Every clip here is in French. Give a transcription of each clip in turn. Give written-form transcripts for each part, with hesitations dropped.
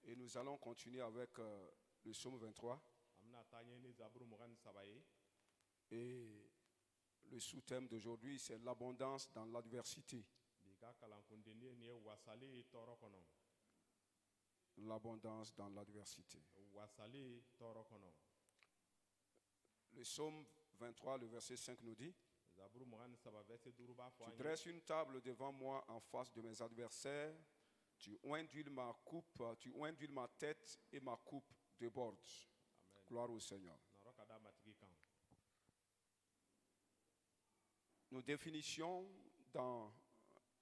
Et nous allons continuer avec le psaume 23. Et le sous-thème d'aujourd'hui, c'est l'abondance dans l'adversité. L'abondance dans l'adversité. Le psaume 23, le verset 5 nous dit: Tu dresses une table devant moi en face de mes adversaires. Tu induis ma coupe, tu induis ma tête et ma coupe déborde. Amen. Gloire au Seigneur. Nous définissions dans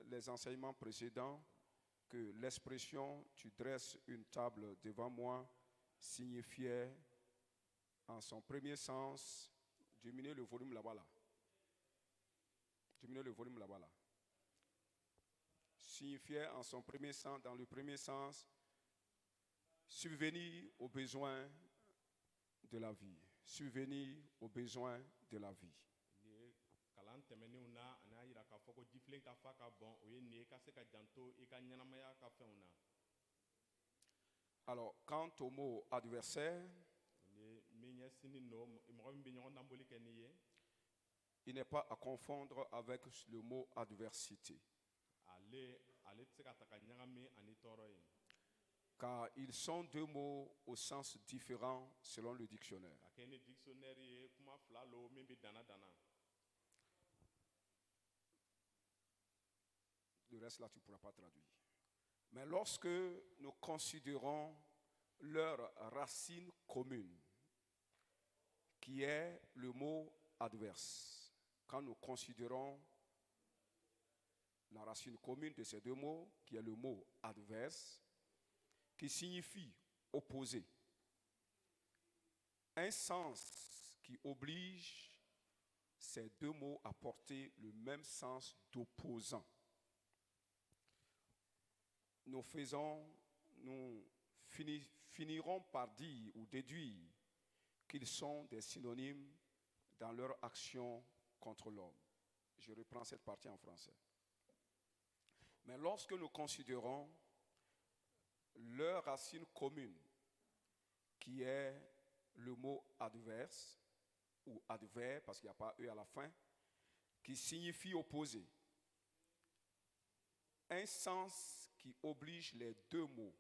les enseignements précédents que l'expression « tu dresses une table devant moi » signifiait en son premier sens, diminuer le volume là-bas là. Diminuer le volume là-bas là. Signifiait en son premier sens, dans le premier sens, subvenir aux besoins de la vie. Subvenir aux besoins de la vie. Alors, quant au mot adversaire, il n'est pas à confondre avec le mot adversité. Car ils sont deux mots au sens différent selon le dictionnaire. Le reste là, tu ne pourras pas traduire. Mais lorsque nous considérons leur racine commune, qui est le mot adverse, quand nous considérons la racine commune de ces deux mots, qui est le mot adverse, qui signifie opposé, un sens qui oblige ces deux mots à porter le même sens d'opposant. Nous finirons par dire ou déduire qu'ils sont des synonymes dans leur action contre l'homme. Je reprends cette partie en français. Mais lorsque nous considérons leur racine commune, qui est le mot adverse, ou adverbe, parce qu'il n'y a pas E à la fin, qui signifie opposé, un sens qui oblige les deux mots,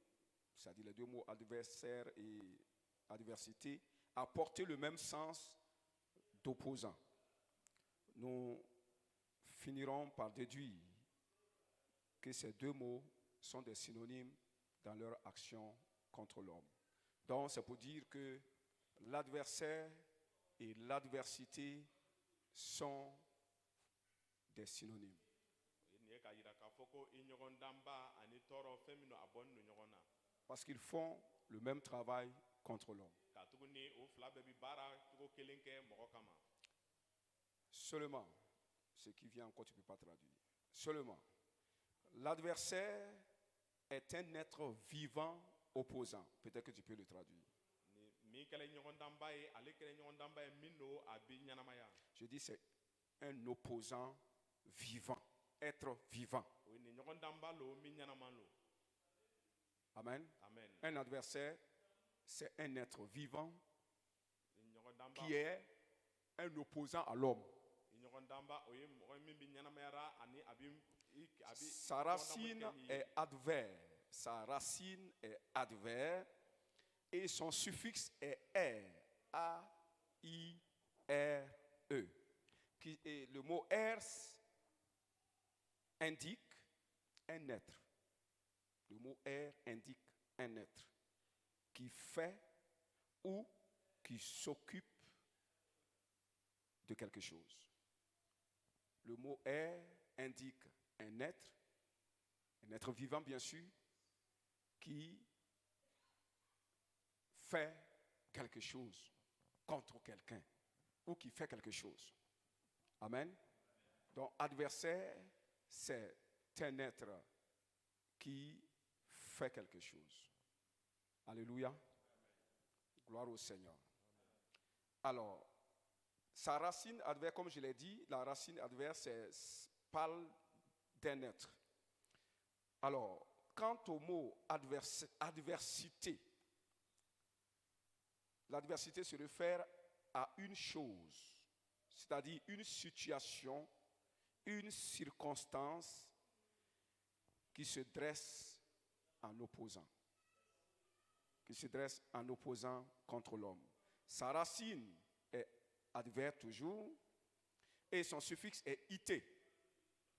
c'est-à-dire les deux mots adversaire et adversité, à porter le même sens d'opposant. Nous finirons par déduire que ces deux mots sont des synonymes dans leur action contre l'homme. Donc, c'est pour dire que l'adversaire et l'adversité sont des synonymes. Parce qu'ils font le même travail contre l'homme. Seulement, ce qui vient encore, tu ne peux pas traduire. Seulement, l'adversaire est un être vivant opposant. Peut-être que tu peux le traduire. Je dis c'est un opposant vivant, être vivant. Amen. Amen. Un adversaire, c'est un être vivant qui est un opposant à l'homme. Sa racine est adverbe. Sa racine est adverbe et son suffixe est er. A-I-R-E. Et le mot ers indique un être. Le mot indique un être qui fait ou qui s'occupe de quelque chose. Le mot indique un être vivant bien sûr, qui fait quelque chose contre quelqu'un ou qui fait quelque chose. Amen. Donc, adversaire, c'est un être qui fait quelque chose. Alléluia. Gloire au Seigneur. Alors, sa racine adverse, comme je l'ai dit, la racine adverse parle d'un être. Alors, quant au mot adversité, l'adversité se réfère à une chose, c'est-à-dire une situation, une circonstance qui se dresse en opposant. Qui se dresse en opposant contre l'homme. Sa racine est adverbe toujours et son suffixe est ité.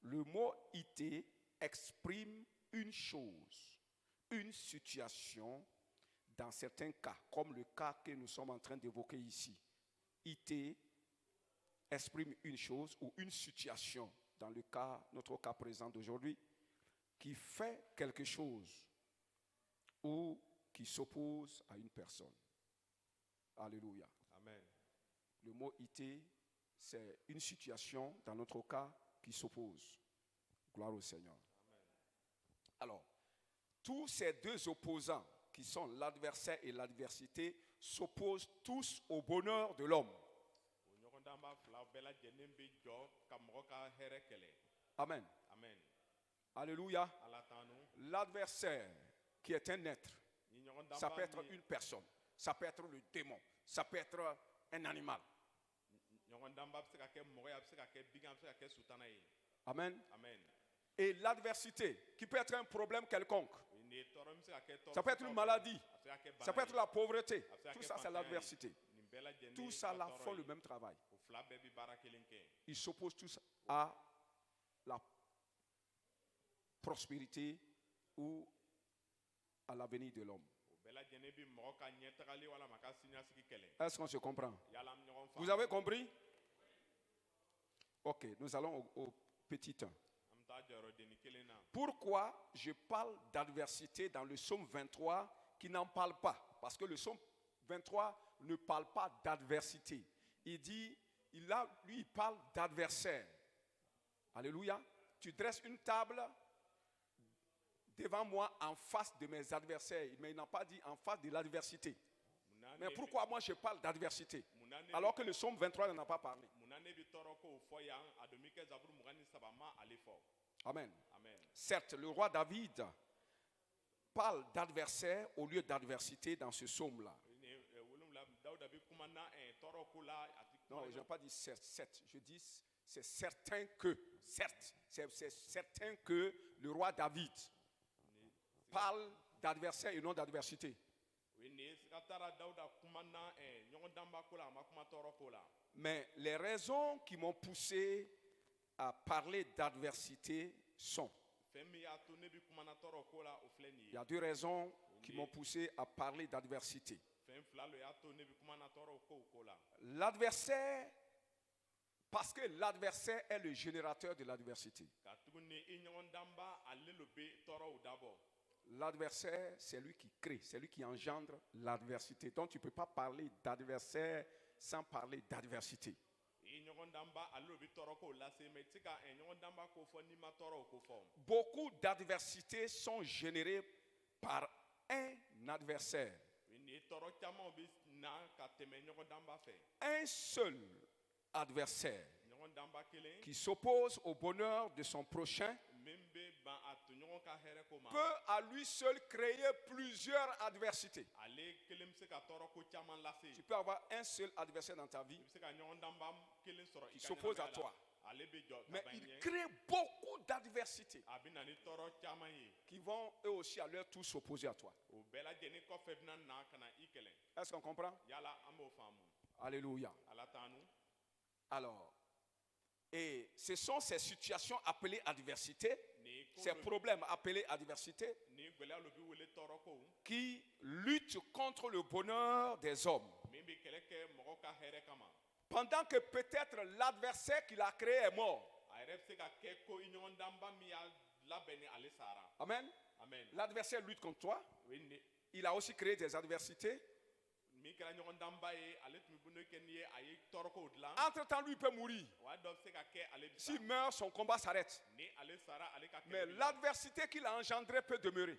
Le mot ité exprime une chose, une situation dans certains cas, comme le cas que nous sommes en train d'évoquer ici. Ité exprime une chose ou une situation, dans le cas, notre cas présent d'aujourd'hui, qui fait quelque chose ou qui s'oppose à une personne. Alléluia. Amen. Le mot ité, c'est une situation, dans notre cas, qui s'oppose. Gloire au Seigneur. Amen. Alors, tous ces deux opposants, qui sont l'adversaire et l'adversité, s'opposent tous au bonheur de l'homme. Amen. Amen. Alléluia. L'adversaire, qui est un être, ça peut être une personne, ça peut être le démon, ça peut être un animal. Amen. Amen. Et l'adversité, qui peut être un problème quelconque, ça peut être une maladie, ça peut être la pauvreté, tout ça c'est l'adversité. Tout ça là font le même travail. Ils s'opposent tous à la prospérité ou à l'avenir de l'homme. Est-ce qu'on se comprend? Vous avez compris? Ok, nous allons au petit 1. Pourquoi je parle d'adversité dans le psaume 23 qui n'en parle pas? Parce que le psaume 23 ne parle pas d'adversité. Il dit, lui il parle d'adversaire. Alléluia. Tu dresses une table devant moi en face de mes adversaires. Mais il n'a pas dit en face de l'adversité. Mais pourquoi moi je parle d'adversité alors que le psaume 23 n'en a pas parlé? Amen. Amen. Certes, le roi David parle d'adversaire au lieu d'adversité dans ce psaume-là. Non, je n'ai pas dit certes. Je dis c'est certain que, certes, c'est certain que le roi David parle d'adversaire et non d'adversité. Mais les raisons qui m'ont poussé à parler d'adversité sont. Il y a deux raisons qui m'ont poussé à parler d'adversité. L'adversaire, parce que l'adversaire est le générateur de l'adversité. L'adversaire, c'est lui qui crée, c'est lui qui engendre l'adversité. Donc tu ne peux pas parler d'adversaire sans parler d'adversité. Beaucoup d'adversités sont générées par un adversaire. Un seul adversaire qui s'oppose au bonheur de son prochain peut à lui seul créer plusieurs adversités. Tu peux avoir un seul adversaire dans ta vie qui s'oppose à toi. Mais il crée beaucoup d'adversités qui vont eux aussi à leur tour s'opposer à toi. Est-ce qu'on comprend? Alléluia. Alors, et ce sont ces situations appelées adversité, ces problèmes appelés adversité, qui luttent contre le bonheur des hommes. Pendant que peut-être l'adversaire qui l'a créé est mort. Amen. L'adversaire lutte contre toi. Il a aussi créé des adversités. Entre-temps, lui peut mourir. S'il meurt, son combat s'arrête. Mais l'adversité qu'il a engendrée peut demeurer.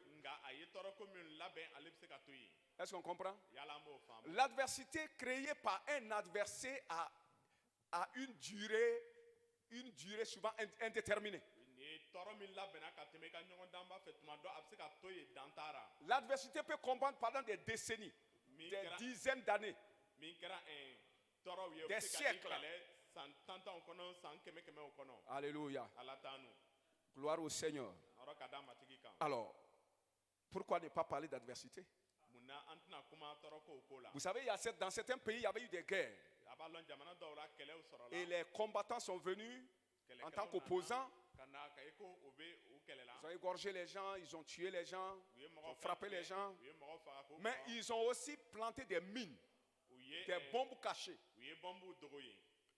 Est-ce qu'on comprend? L'adversité créée par un adversaire a une durée souvent indéterminée. L'adversité peut combattre pendant des décennies, des dizaines d'années, des siècles. Alléluia. Gloire au Seigneur. Alors, pourquoi ne pas parler d'adversité? Vous savez, dans certains pays, il y avait eu des guerres. Et les combattants sont venus en tant qu'opposants. Ils ont égorgé les gens, ils ont tué les gens, ils ont frappé les gens. Mais ils ont aussi planté des mines, des bombes cachées.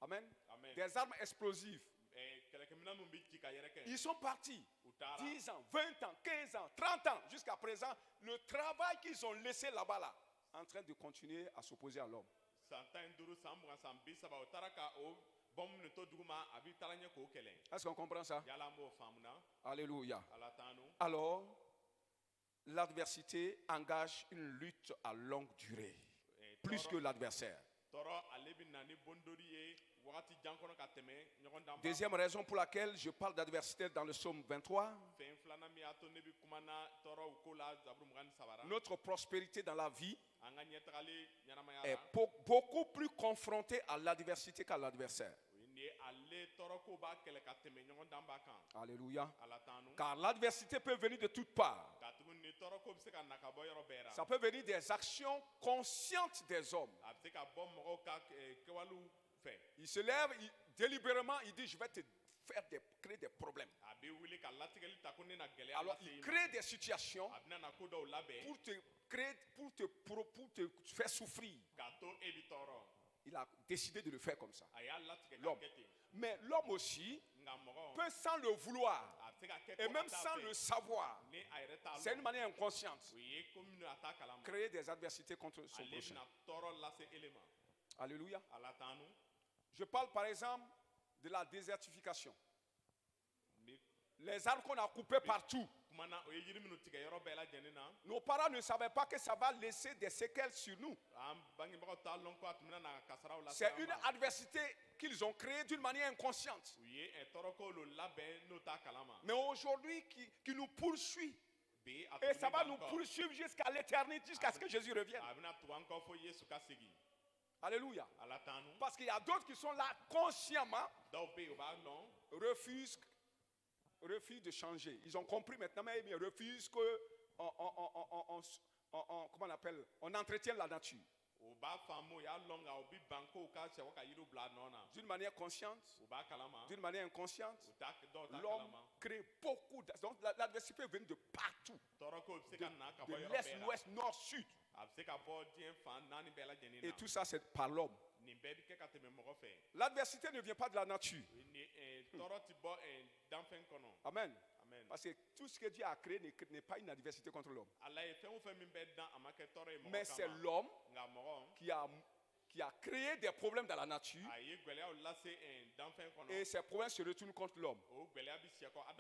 Amen. Des armes explosives. Ils sont partis 10 ans, 20 ans, 15 ans, 30 ans. Jusqu'à présent, le travail qu'ils ont laissé là-bas, là, en train de continuer à s'opposer à l'homme. Est-ce qu'on comprend ça? Alléluia. Alors, l'adversité engage une lutte à longue durée, plus que l'adversaire. Deuxième raison pour laquelle je parle d'adversité dans le psaume 23. Notre prospérité dans la vie est beaucoup plus confrontée à l'adversité qu'à l'adversaire. Alléluia. Car l'adversité peut venir de toutes parts. Ça peut venir des actions conscientes des hommes. Il se lève, délibérément, il dit: je vais te créer des problèmes. Alors il crée des situations pour te faire souffrir. Il a décidé de le faire comme ça. L'homme. Mais l'homme aussi peut, sans le vouloir et même sans le savoir, c'est une manière inconsciente, créer des adversités contre son prochain. Alléluia. Je parle par exemple de la désertification. Les arbres qu'on a coupés partout. Nos parents ne savaient pas que ça va laisser des séquelles sur nous. C'est une adversité qu'ils ont créée d'une manière inconsciente. Mais aujourd'hui, qui nous poursuit. Et ça va nous poursuivre jusqu'à l'éternité, jusqu'à ce que Jésus revienne. Alléluia. Parce qu'il y a d'autres qui sont là consciemment, refusent de changer. Ils ont compris maintenant, mais ils refusent que comment on appelle, on entretienne la nature. D'une manière consciente, d'une manière inconsciente, l'homme crée beaucoup. Donc l'adversité peut venir de partout, de l'est, l'ouest, nord, sud. Et tout ça, c'est par l'homme. L'adversité ne vient pas de la nature. Amen. Parce que tout ce que Dieu a créé n'est pas une adversité contre l'homme. Mais c'est l'homme qui a créé des problèmes dans la nature. Et ces problèmes se retournent contre l'homme.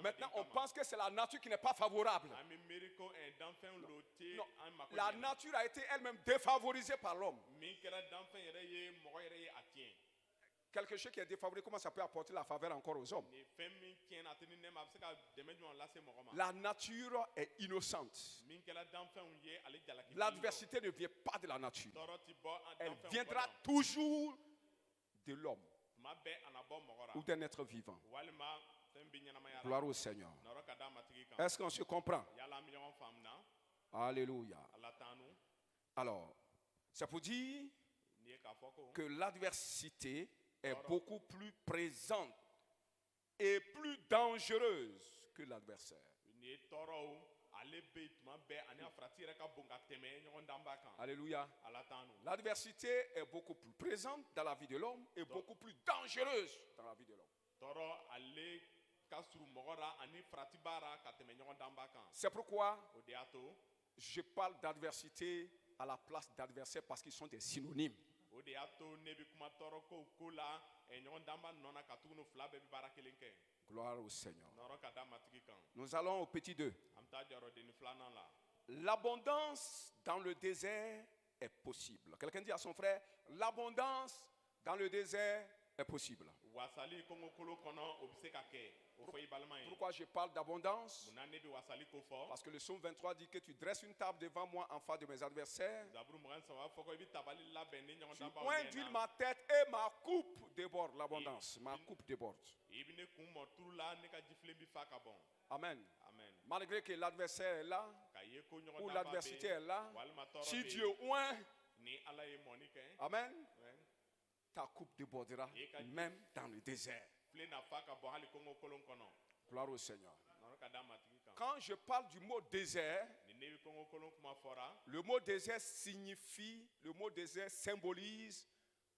Maintenant, on pense que c'est la nature qui n'est pas favorable. Non. La nature a été elle-même défavorisée par l'homme. Quelque chose qui est défavorisé, comment ça peut apporter la faveur encore aux hommes? La nature est innocente. L'adversité ne vient pas de la nature. Elle viendra toujours de l'homme ou d'un être vivant. Gloire au Seigneur. Est-ce qu'on se comprend? Alléluia. Alors, c'est pour dire que l'adversité est beaucoup plus présente et plus dangereuse que l'adversaire. Alléluia. L'adversité est beaucoup plus présente dans la vie de l'homme et beaucoup plus dangereuse dans la vie de l'homme. C'est pourquoi je parle d'adversité à la place d'adversaire, parce qu'ils sont des synonymes. Gloire au Seigneur. Nous allons au petit 2. L'abondance dans le désert est possible. Quelqu'un dit à son frère: l'abondance dans le désert est possible. wasali kongo kolo kono obise ka ke o fo ibalma yi Pourquoi je parle d'abondance? munane bi wasali ko fo Parce que le psaume 23 dit que tu dresses une table devant moi en face de mes adversaires. zaburu mugan sa wa fo ko bi tabali laben ni nyon Tu damba oins d'huile ma tête et ma coupe déborde. L'abondance, ma coupe déborde. ibine kum mo turula ne ka jifle bi fa ka bon Amen. amen Malgré que l'adversaire est là, ka ye ko nyon ou damba l'adversité est là, walma toro si be, Dieu oint, ni ala ye monique amen, ouais ta coupe débordera même dans le désert. fle na fa ka bon hali kongo kolon kono Gloire au Seigneur. non ka dama tigi kan Quand je parle du mot désert, ni ne bi kongo kolon kuma fora le mot désert signifie, le mot désert symbolise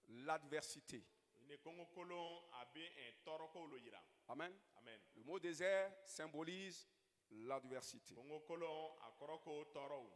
l'adversité. ni kongo kolon abe en toro ko lo yira Amen. amen Le mot désert symbolise l'adversité kongo kolon akoro ko toro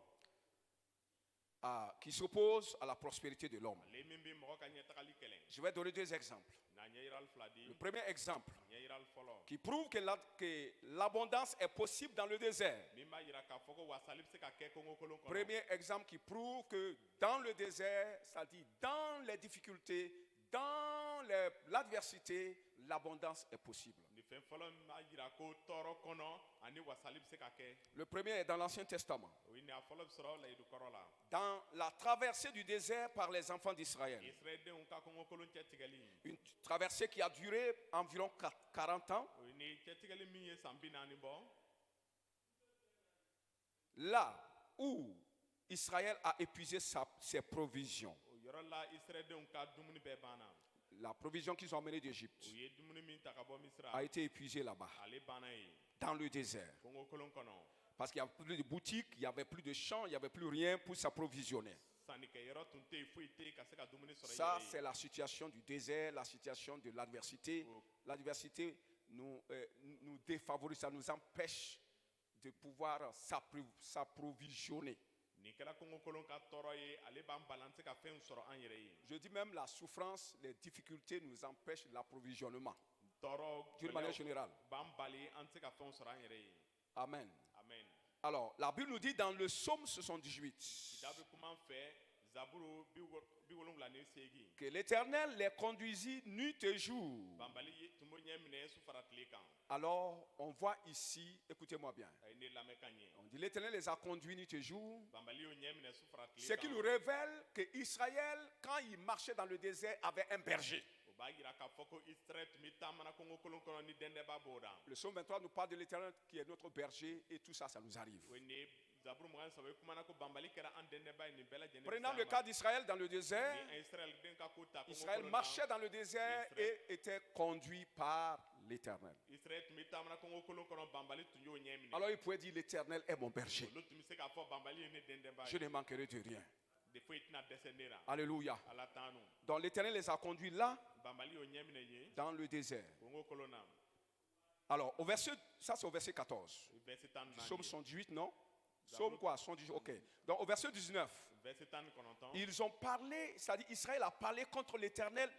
qui s'oppose à la prospérité de l'homme. le min bi mo ka nyetakali kelen Je vais donner deux exemples. na nyiral fladi Le premier exemple nyiral folo qui prouve que l'abondance est possible dans le désert. mimba yira ka foko wasali se ka ke kongo kolon kono Premier exemple qui prouve que dans le désert, c'est-à-dire dans les difficultés, dans l'adversité, l'abondance est possible. ni fen folo ma yira ko toro kono ani wasali se ka ke Le premier est dans l'Ancien Testament, wi ni afolo soro la idu korola dans la traversée du désert par les enfants d'Israël. israel de un ka kongo kolon tigali Une traversée qui a duré environ 40 ans. wi ni tigali mi ye sambina ni bo Là où Israël a épuisé ses provisions, yoro la israel de un ka dumuni be bana la provision qu'ils ont amenée d'Égypte wi ye dumuni min ta ka bo misra a été épuisée là-bas, ale bana yi dans le désert. kongo kolon kono Parce qu'il n'y avait plus de boutiques, il n'y avait plus de champs, il n'y avait plus rien pour s'approvisionner. sani ke yoro tunte fuite ka se ka dumuni soro Ça, yere c'est la situation du désert, la situation de l'adversité. L'adversité nous défavorise, ça nous empêche de pouvoir s'approvisionner. ni kala kongo kolon ka toro ye ale ban balance ka fen soro an yere yi Je dis même la souffrance, les difficultés nous empêchent l'approvisionnement. toro D'une manière générale. ban bali an se ka fen soro an yere yi Amen. amen Alors, la Bible nous dit dans le psaume 78 kitabu kuma fe zaburu bi wolonwula ni segi que l'Éternel les conduisit nuit et jour. bambali ye tumo nyemine su fara tile kan Alors, on voit ici, écoutez-moi bien, ay ne lame kanye on dit l'Éternel les a conduits nuit et jour. bambali yo nyemine su fara Ce tile qui nous kan révèle que Israël, quand il marchait dans le désert, avait un berger. o ba yira ka foko israel mi tamana kongo kolon kono ni dende ba boda Le psaume 23 nous parle de l'Éternel qui est notre berger et tout ça, ça nous arrive. we ne zaburu mo sabe kuma na ko bambali kera an dende ba ni bela jene Prenons le cas d'Israël dans le désert. ni israel den ka ko ta kongo Israël kolon marchait dans le désert et était conduit par l'Éternel. israel mi tamana kongo kolon kono bambali tunyo nyemine Alors il pouvait dire l'Éternel est mon berger. lo tumi se ka fo bambali ni dende ba Je ne manquerai de rien. de foi itina descendera Alléluia. ala tanu Donc l'Éternel les a conduits là, bambali yo nyemine ye dans le désert. kongo kolona Alors, ça c'est au verset 14. verset tan na Psaume 118, non? Psaume quoi? 118, ok. Donc au verset 19, verset tan kononton ils ont parlé, c'est-à-dire Israël a parlé contre l'Éternel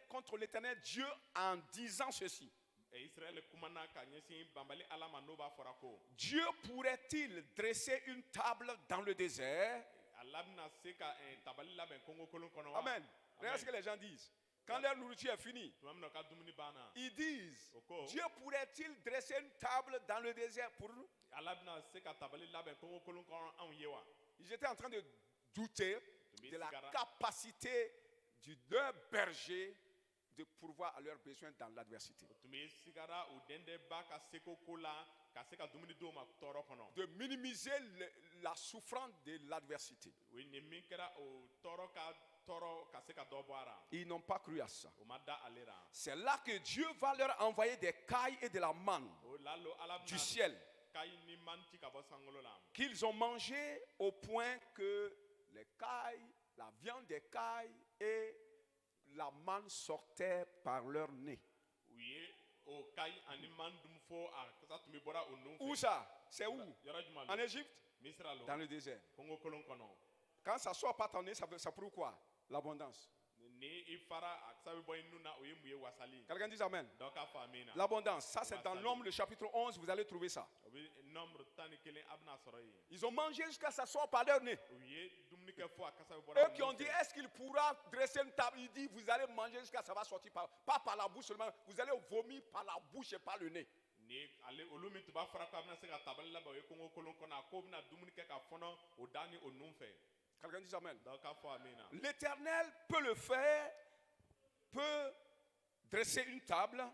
Dieu en disant ceci. e israel kumana ka nyesi bambali ala ma no ba fora ko Dieu pourrait-il dresser une table dans le désert? alabna se ka tabali la ben kongo kolon kono wa. Amen. Regarde ce que les gens disent. Quand leur nourriture est finie, Tumam no ka dumuni bana ils disent, Oko. Dieu pourrait-il dresser une table dans le désert pour nous? alabna se ka tabali la ben kongo kolon kono an yewa Ils étaient en train de douter Tumi de la sigara. capacité de leur berger de pourvoir à leurs besoins dans l'adversité. tumi sigara o dende ba ka seko kola ka se ka dumuni do ma toro kono De minimiser la souffrance de l'adversité. we ni min kɛra o tɔɔrɔ ka se ka dɔ bɔ a la Ils n'ont pas cru à ça. o ma da ale la C'est là que Dieu va leur envoyer des cailles et de la manne o la lo ala du bɛna ciel kayi ni man ci ka bɔ sankolo la qu'ils ont mangé au point que les cailles, la viande des cailles et la manne sortaient par leur nez. u ye o kayi ani man dum fo a kasa tun bɛ bɔra o nun Où fɛ ça? C'est où? yɔrɔ jumɛn En lo Égypte? misira lo Dans le désert. kongo kolon kɔnɔ Quand ça sort pas ton nez, ça prouve quoi? L'abondance. ni i fara a kasa bɛ bɔ i nun na o ye mun ye wasali Quelqu'un dit Amen. dɔ ka fa min na L'abondance, ça c'est dans l'Homme, le chapitre 11, vous allez trouver ça. o bɛ nombre tan ni kelen a bɛna sɔrɔ yen Ils ont mangé jusqu'à ça sort par leur nez. u ye dumuni kɛ fo a kasa bɛ bɔra Eux qui ont dit, est-ce qu'il pourra dresser une table? Il dit, vous allez manger jusqu'à ça va sortir pas par la bouche seulement, vous allez vomir par la bouche et par le nez. ni ale olu min tun b'a fɔra k'a bɛna se ka tabali labɛn o ye kɔngɔ kolon kɔnɔ a ko bɛna dumuni kɛ ka fɔnɔ o da ni o nun fɛ. Quelqu'un dit amen. donc k'a fɔ amina. L'Éternel peut le faire, peut dresser une table,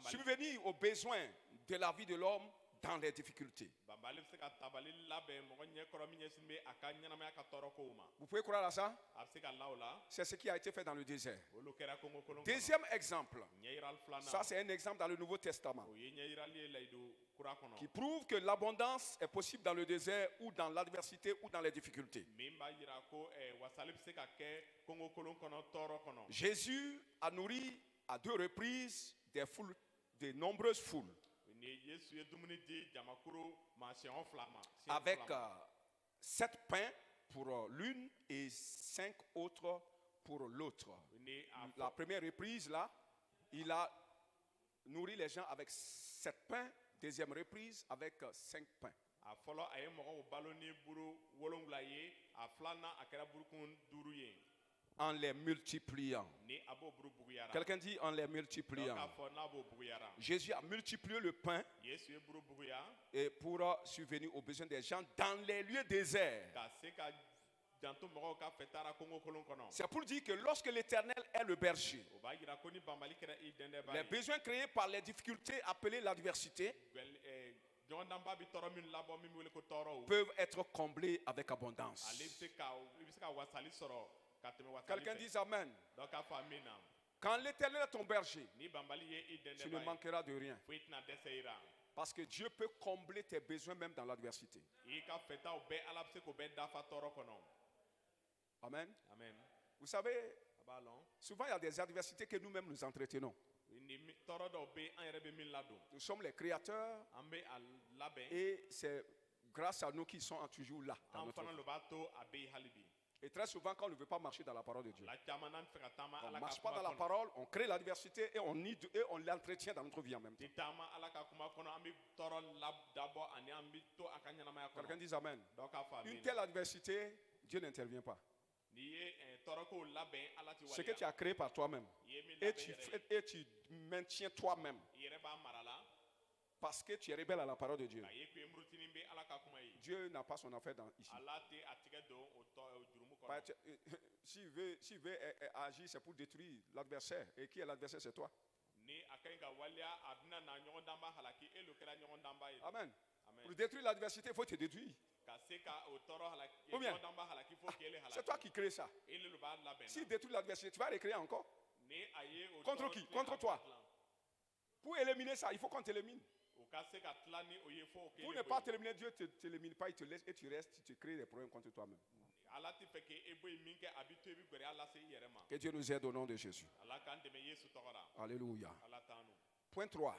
subvenir aux besoins de la vie de l'homme dans les difficultés. banbali bɛ se ka tabali labɛn mɔgɔ ɲɛkɔrɔ min ɲɛsin bɛ a ka ɲɛnamaya ka tɔɔrɔ kow ma. Vous pouvez croire à ça? a bɛ se ka la o la. C'est ce qui a été fait dans le désert. olu kɛra kɔngɔ kolon kɔnɔ. Deuxième exemple, ɲɛyirali filanan. ça c'est un exemple dans le Nouveau Testament o ye ɲɛyirali ye layidu kura kɔnɔ. qui prouve que l'abondance est possible dans le désert ou dans l'adversité ou dans les difficultés. min b'a yira ko wasali bɛ se ka kɛ kɔngɔ kolon kɔnɔ tɔɔrɔ kɔnɔ. Jésus a nourri à 2 reprises des foules, de nombreuses foules, ni yesu ye dumuni di jamakuru ma siɲɛ fila ma. avec 7 pains pour l'une et 5 autres pour l'autre. ni a La première reprise, là, il a nourri les gens avec 7 pains. Deuxième reprise, avec 5 pains. a fɔlɔ a ye mɔgɔw balo ni buru wolonwula ye a filanan a kɛra burukun duuru ye. En les multipliant. ni a b'o buru buguyara. Quelqu'un dit en les donc multipliant. k'a fɔ n'a b'o buguyara. Jésus a multiplié le pain yesu ye buru buguya et pour subvenir aux besoins des gens dans les lieux déserts. ka se ka janto mɔgɔw ka fɛ taara kɔngɔ kolon kɔnɔ. C'est pour dire que lorsque l'Éternel est le berger, o b'a yira ko ni banbali kɛra i dɛndɛnba les ye. besoins créés par les difficultés appelées l'adversité ɲɔgɔndanba bɛ tɔɔrɔ min labɔ min bɛ wele ko tɔɔrɔw. peuvent être comblés avec abondance. ale bɛ se ka i bɛ se ka wasali sɔrɔ ka tɛmɛ wasali Quelqu'un fɛ. dit Amen. donc k'a fɔ amina. Quand l'Éternel est ton berger, ni banbali ye i tu ne dɛndɛnba ye manqueras de rien. fo i tɛna dɛsɛ i ra. Parce que Dieu peut combler tes besoins même dans l'adversité. i ka fɛtaw bɛɛ ala bɛ se k'o bɛɛ dafa tɔɔrɔ kɔnɔ. Amen. amen. Vous savez, a b'a lɔn. souvent il y a des adversités que nous-mêmes nous entretenons. ni tɔɔrɔ dɔw bɛ an yɛrɛ bɛ min ladon. Nous sommes les créateurs an bɛ a labɛn. et c'est grâce à nous qu'ils sont toujours là. Dans an notre fana vie. le b'a to a bɛ yen hali bi. Et très souvent, quand on ne veut pas marcher dans la parole de Dieu, la caman n'an fɛ ka taama on ne ala marche ka pas dans la kuma kɔnɔ. parole, on crée l'adversité et on l'entretient dans notre vie en même temps. ti taama ala ka kuma kɔnɔ an bɛ tɔɔrɔ dabɔ ani an bɛ to a ka ɲɛnamaya Quelqu'un kɔnɔ. dit Amen. donc k'a fɔ Une amina. telle adversité, Dieu n'intervient pas. n'i ye tɔɔrɔ kow labɛn ala ti Ce que waleya. tu as créé par toi-même. i ye min Et labɛn tu, i yɛrɛ fais- et tu maintiens toi-même. ye. i yɛrɛ b'a mara la. Parce que tu es rebelle à la parole de Dieu. ka ye ko ye murutinin bɛ ala ka kuma ye. Dieu n'a pas son affaire ici. ala tɛ a tigɛ don o jurumu Bah, kɔnɔ. S'il veut agir, c'est pour détruire l'adversaire. Et qui est l'adversaire? C'est toi. ni a ka ɲi ka waleya a bɛna na ɲɔgɔn danba halaki e lo kɛra ɲɔgɔn danba ye. Amen. amen. Pour détruire l'adversité, il faut te détruire. ka se ka o tɔɔrɔ halaki Ou bien- ɲɔgɔn danba halaki fo k'ele halaki. C'est toi qui crée ça. e le b'a labɛn. S'il détruit l'adversité, tu vas recréer encore. ni a ye o Contre tɔɔrɔ qui? tilen, Contre a b'a toi. dilan. Pour éliminer ça, il faut qu'on t'élimine. o ka se ka tila ni o ye fo o Pour k'ele ne pas bɔ yen. t'éliminer, Dieu ne t'élimine pas, il te laisse et tu restes, tu te crées des problèmes contre toi-même. ala ti fɛ k'e bɔ yen min kɛ a bɛ to i bɛ gɛrɛya lase i yɛrɛ ma. Que Dieu nous aide au nom de Jésus. ala k'an dɛmɛ yesu tɔgɔ la. Alléluia. ala t'an nu. Point 3.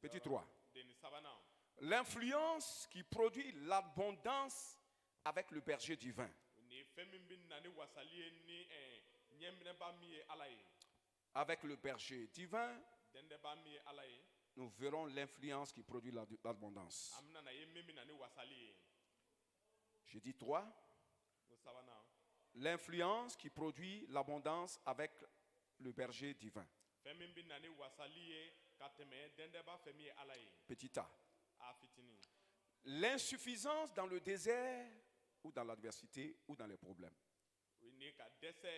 Petit 3. deni sabanan. L'influence qui produit l'abondance avec le berger divin. ni fɛn min bɛ na ni wasali ye ni ɲɛminɛba min ye ala ye. Avec le berger divin, dɛndɛnba min ye ala ye. nous verrons l'influence qui produit l'abondance. an bɛna na ye min bɛ na ni wasali ye. Je dis 3. o sabanan. L'influence qui produit l'abondance avec le berger divin. fɛn min bɛ na ni wasali ye ka tɛmɛ dɛndɛnba fɛ min ye ala ye. Petit a. a fitinin. L'insuffisance dans le désert ou dans l'adversité ou dans les problèmes. ni ka dɛsɛ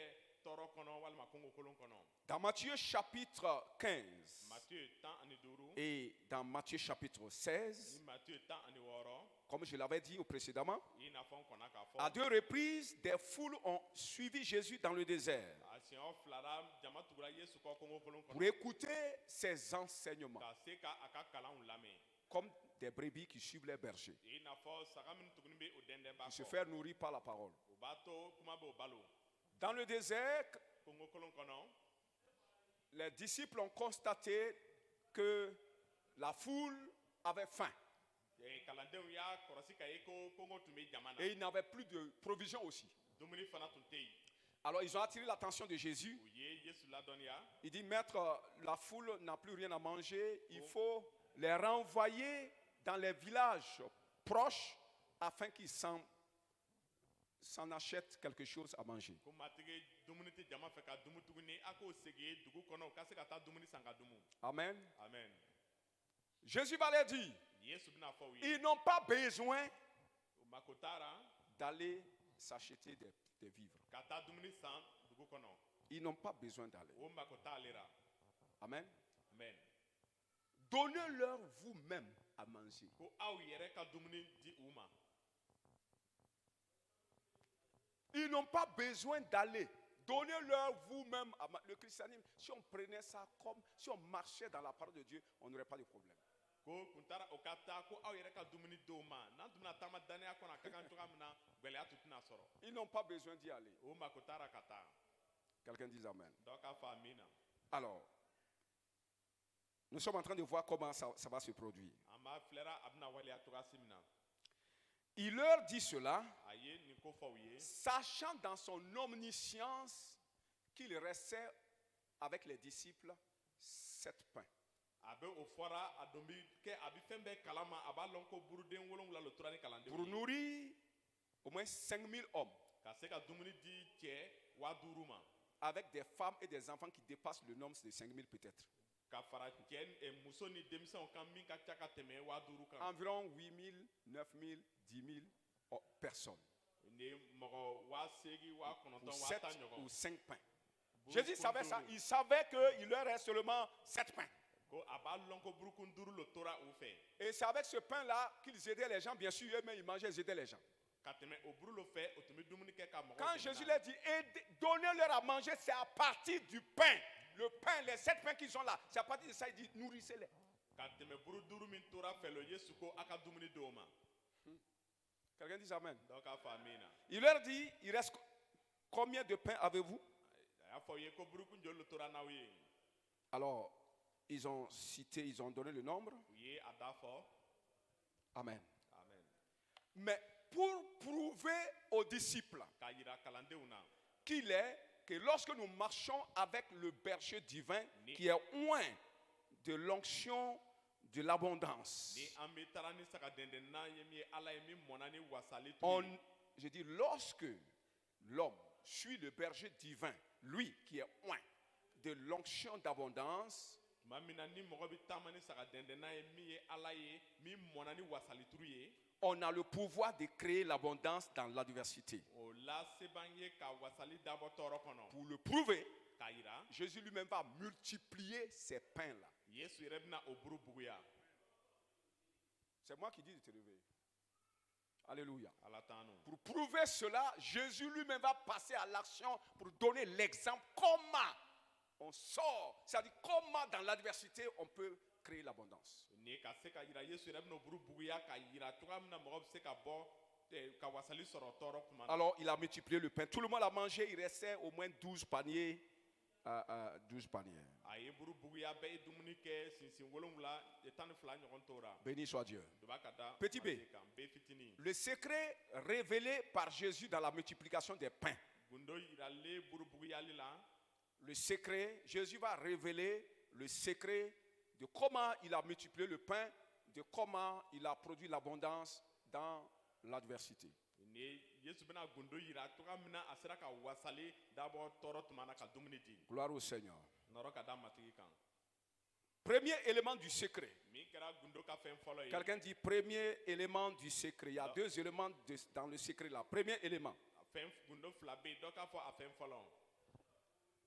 tɔɔrɔ kɔnɔ walima kɔngɔ kolon kɔnɔ. Dans Matthieu chapitre 15 Matthieu 10:12 et dans Matthieu chapitre ni 16, Matthieu 10:6 comme je l'avais dit précédemment, i n'a fɔ n kɔnna k'a à fɔ. 2 reprises, des foules ont suivi Jésus dans le désert a siɲɛ fila la jama tugura yesu kɔ kɔngɔ kolon pour kɔnɔ. écouter ses enseignements, ka se ka a ka kalanw lamɛn. comme des brebis qui suivent les bergers, i n'a fɔ saga minnu tuguni bɛ o dɛndɛnba qui se kɔ. faire nourrir par la parole. o b'a to kuma b'o balo. Dans le désert, kɔngɔ kolon kɔnɔ. les disciples ont constaté que la foule avait faim kalandenw y'a kɔlɔsi k'a ye ko kɔngɔ tun bɛ jama na. et ils n'avaient plus de provisions aussi. dumuni fana tun tɛ yen. Alors ils ont attiré l'attention de Jésus. u ye yesu ladɔnniya. Il dit, Maître, la foule n'a plus rien à manger. Il faut les renvoyer dans les villages proches afin qu'ils s'en achètent quelque chose à manger. ko matigi dumuni tɛ jama fɛ ka dumu tuguni a k'o segi dugu kɔnɔ u ka se ka taa dumuni san ka dumu. Amen. Amen. Jésus va leur dire, Yesu bɛna fɔ u ye. ils n'ont pas besoin u mako tara d'aller s'acheter des vivres. ka taa dumuni san dugu kɔnɔ. Ils n'ont pas besoin d'aller. o mako t'ale la. Amen. Amen. Donnez-leur vous-même à manger. ko aw yɛrɛ ka dumuni di u ma. Ils n'ont pas besoin d'aller. Donnez-leur vous-même à manger. Le christianisme, si on prenait ça comme, si on marchait dans la parole de Dieu, on n'aurait pas de problème. ko kun taara o ka taa ko aw yɛrɛ ka dumuni di o ma n'an tun bɛna taama dannaya kɔnɔ a ka kan cogoya min na gɛlɛya tun tɛna sɔrɔ. Ils n'ont pas besoin d'y aller. o mako taara ka taa. Quelqu'un dit Amen. dɔ k'a fɔ amina. Alors, nous sommes en train de voir comment ça va se produire. an b'a filɛra a bɛna waleya cogoya si min na. Il leur dit cela, a ye nin ko fɔ u ye. sachant dans son omniscience qu'il restait avec les disciples 7 pains. a bɛ o fɔra a don bi kɛ a bɛ fɛn bɛɛ kalama a b'a lɔn ko buruden 7 le tora ni kalandenw Pour ye. nourrir au moins 5000 hommes, ka se ka dumuni di cɛ 5000 ma. avec des femmes et des enfants qui dépassent le nombre de 5000 peut-être. ka fara cɛ muso ni denmisɛnw kan min ka ca ka tɛmɛ 5000 kan. Environ 8000, 9000, 10 000 personnes. ni mɔgɔ 8,000 Pour 9,000 7 1000 ou ɲɔgɔn. 5 pains. Burukun Jésus savait ça. 5. Il savait qu'il leur reste seulement 7 pains. ko a b'a lɔn ko burukun 5 le tora u fɛ. Et c'est avec ce pain-là qu'ils aidaient les gens. Bien sûr, eux-mêmes, ils mangeaient, ils aidaient les gens. ka tɛmɛ o buru le fɛ o tun bɛ dumuni kɛ ka mɔgɔw Quand dɛmɛ Jésus n'a leur dit, donnez-leur à manger, c'est à partir du pain. Le pain, les 7 pains qu'ils ont là, c'est à partir de ça, il dit, nourrissez-les. ka tɛmɛ buru 5 min tora fɛ lo Yesu ko a ka dumuni di o ma. Quelqu'un dit Amen. dɔ k'a fɔ amina. Il leur dit, il reste combien de pains avez-vous? a y'a fɔ u ye ko burukun joli le tora n'aw ye. Alors, ils ont cité, ils ont donné le nombre. u ye a da fɔ. Amen. amen. Mais pour prouver aux disciples k'a yira kalandenw na. qu'il est, que lorsque nous marchons avec le berger divin, qui est loin de l'onction de l'abondance, ni an bɛ taara ni saga dɛndɛnnan ye min ye ala ye min mɔnna ni wasali tu on, ye. je dis, lorsque l'homme suit le berger divin, lui qui est loin de l'onction d'abondance, tuma min na ni mɔgɔ bɛ taama ni saga dɛndɛnnan ye min ye ala ye min mɔnna ni wasali turu ye. on a le pouvoir de créer l'abondance dans l'adversité. o la se b'an ye ka wasali dabɔ tɔɔrɔ kɔnɔ. Pour le prouver, k'a yira Jésus lui-même va multiplier ces pains-là. Yesu yɛrɛ bɛna o buru buguya. C'est moi qui dis de te lever. Alléluia. ala t'an nu. Pour prouver cela, Jésus lui-même va passer à l'action pour donner l'exemple comment on sort. C'est-à-dire comment dans l'adversité on peut créer l'abondance. ni ka se ka yira Yesu yɛrɛ bɛna o buru buguya ka yira cogoya min na mɔgɔ bɛ se ka bɔ ka wasali sɔrɔ tɔɔrɔ kuma na. Alors il a multiplié le pain. Tout le monde a mangé. Il restait au moins 12 paniers. 12 paniers. a ye buru buguya bɛɛ ye dumuni kɛ sinsin 7 12 ɲɔgɔn tora. Béni soit Dieu. Duba ka da Petit B. kan bɛɛ fitinin. Le secret révélé par Jésus dans la multiplication des pains. gundo yiralen buru buguyali la. Le secret, Jésus va révéler le secret de comment il a multiplié le pain, de comment il a produit l'abondance dans l'adversité. ni Yesu bɛna gundo yira cogoya min na a sera ka wasali dabɔ tɔɔrɔ tuma na ka dumuni di. Gloire au Seigneur. nɔrɔ ka da matigi kan. Premier élément du secret. min kɛra gundo ka fɛn fɔlɔ ye. Quelqu'un dit premier élément du secret. Il y a 2 éléments dans le secret là. Premier élément. fɛn gundo 2 bɛ yen dɔ k'a fɔ a fɛn fɔlɔ.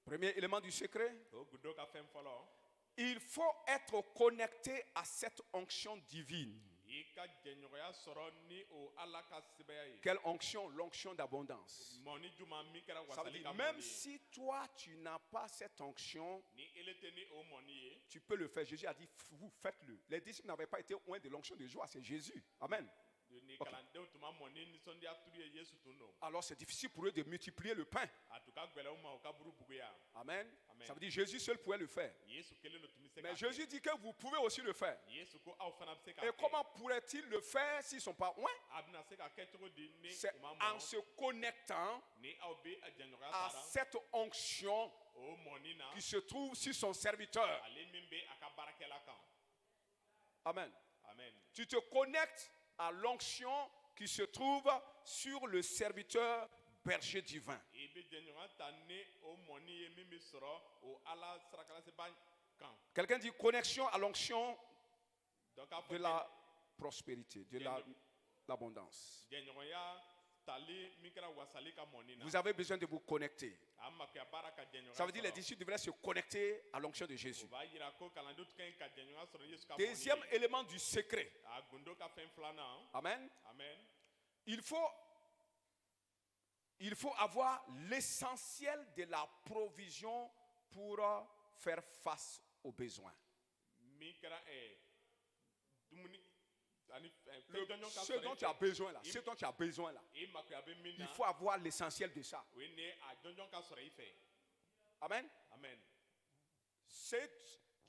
Premier élément du secret. o gundo ka fɛn fɔlɔ. Il faut être connecté à cette onction divine. i ka jɛɲɔgɔnya sɔrɔ ni o ala ka sɛbɛya ye. Quelle onction? L'onction d'abondance. mɔni juma min kɛra Ça veut wasali dire, ka même mɔni ye. si toi tu n'as pas cette onction, ni ele tɛ ni o mɔni ye. tu peux le faire. Jésus a dit, vous faites-le. Les disciples n'avaient pas été loin de l'onction de joie, c'est Jésus. Amen. ni Ok. kalandenw tun ma mɔni nisɔndiya turu ye Yesu tun don. Alors c'est difficile pour eux de multiplier le pain. a tun ka gɛlɛn u ma u ka buru buguya. Amen. Amen. Ça veut dire Jésus seul pouvait le faire. Yesu kelen de tun bɛ se Mais k'a Jésus dit que vous pouvez aussi le faire. kɛ. Yesu ko aw fana bɛ se k'a Et kɛ. comment pourraient-ils le faire s'ils ne sont pas loin? a bɛna se ka kɛ cogo di ni C'est u ma en mɔ. se connectant ni aw bɛ a jɛɲɔgɔnya à sara. cette onction o mɔni na. qui se trouve sur son serviteur. ale min bɛ a ka baarakɛla kan. Amen. amen. Tu te connectes à l'onction qui se trouve sur le serviteur berger divin. ebe jɛɲɔgɔn ta ne o mɔni ye min bɛ sɔrɔ o ala sarakalasiba kan. Quelqu'un dit connexion à l'onction Donc, k'a fɔ de la prospérité, de l'abondance. jɛɲɔgɔnya tali min kɛra wasali ka mɔni na. Vous avez besoin de vous connecter. a makuya baara ka jɛɲɔgɔnya Ça veut dire que les sɔrɔ. disciples devraient se connecter à l'onction de o Jésus. b'a yira ko kalandenw ka ɲi ka jɛɲɔgɔnya sɔrɔ Yesu ka mɔni Deuxième ye. élément du secret. a gundo ka fɛn filanan. Amen. amen. Il faut avoir l'essentiel de la provision pour faire face aux besoins. min kɛra dumuni ani fɛn jɔnjɔn ka Ce sɔrɔ dont i tu as fɛ. besoin là, ce dont tu as besoin là, i makuya bɛ min na. il faut avoir l'essentiel de ça. o ye ne a jɔnjɔn ka sɔrɔ i fɛ. Amen. amen.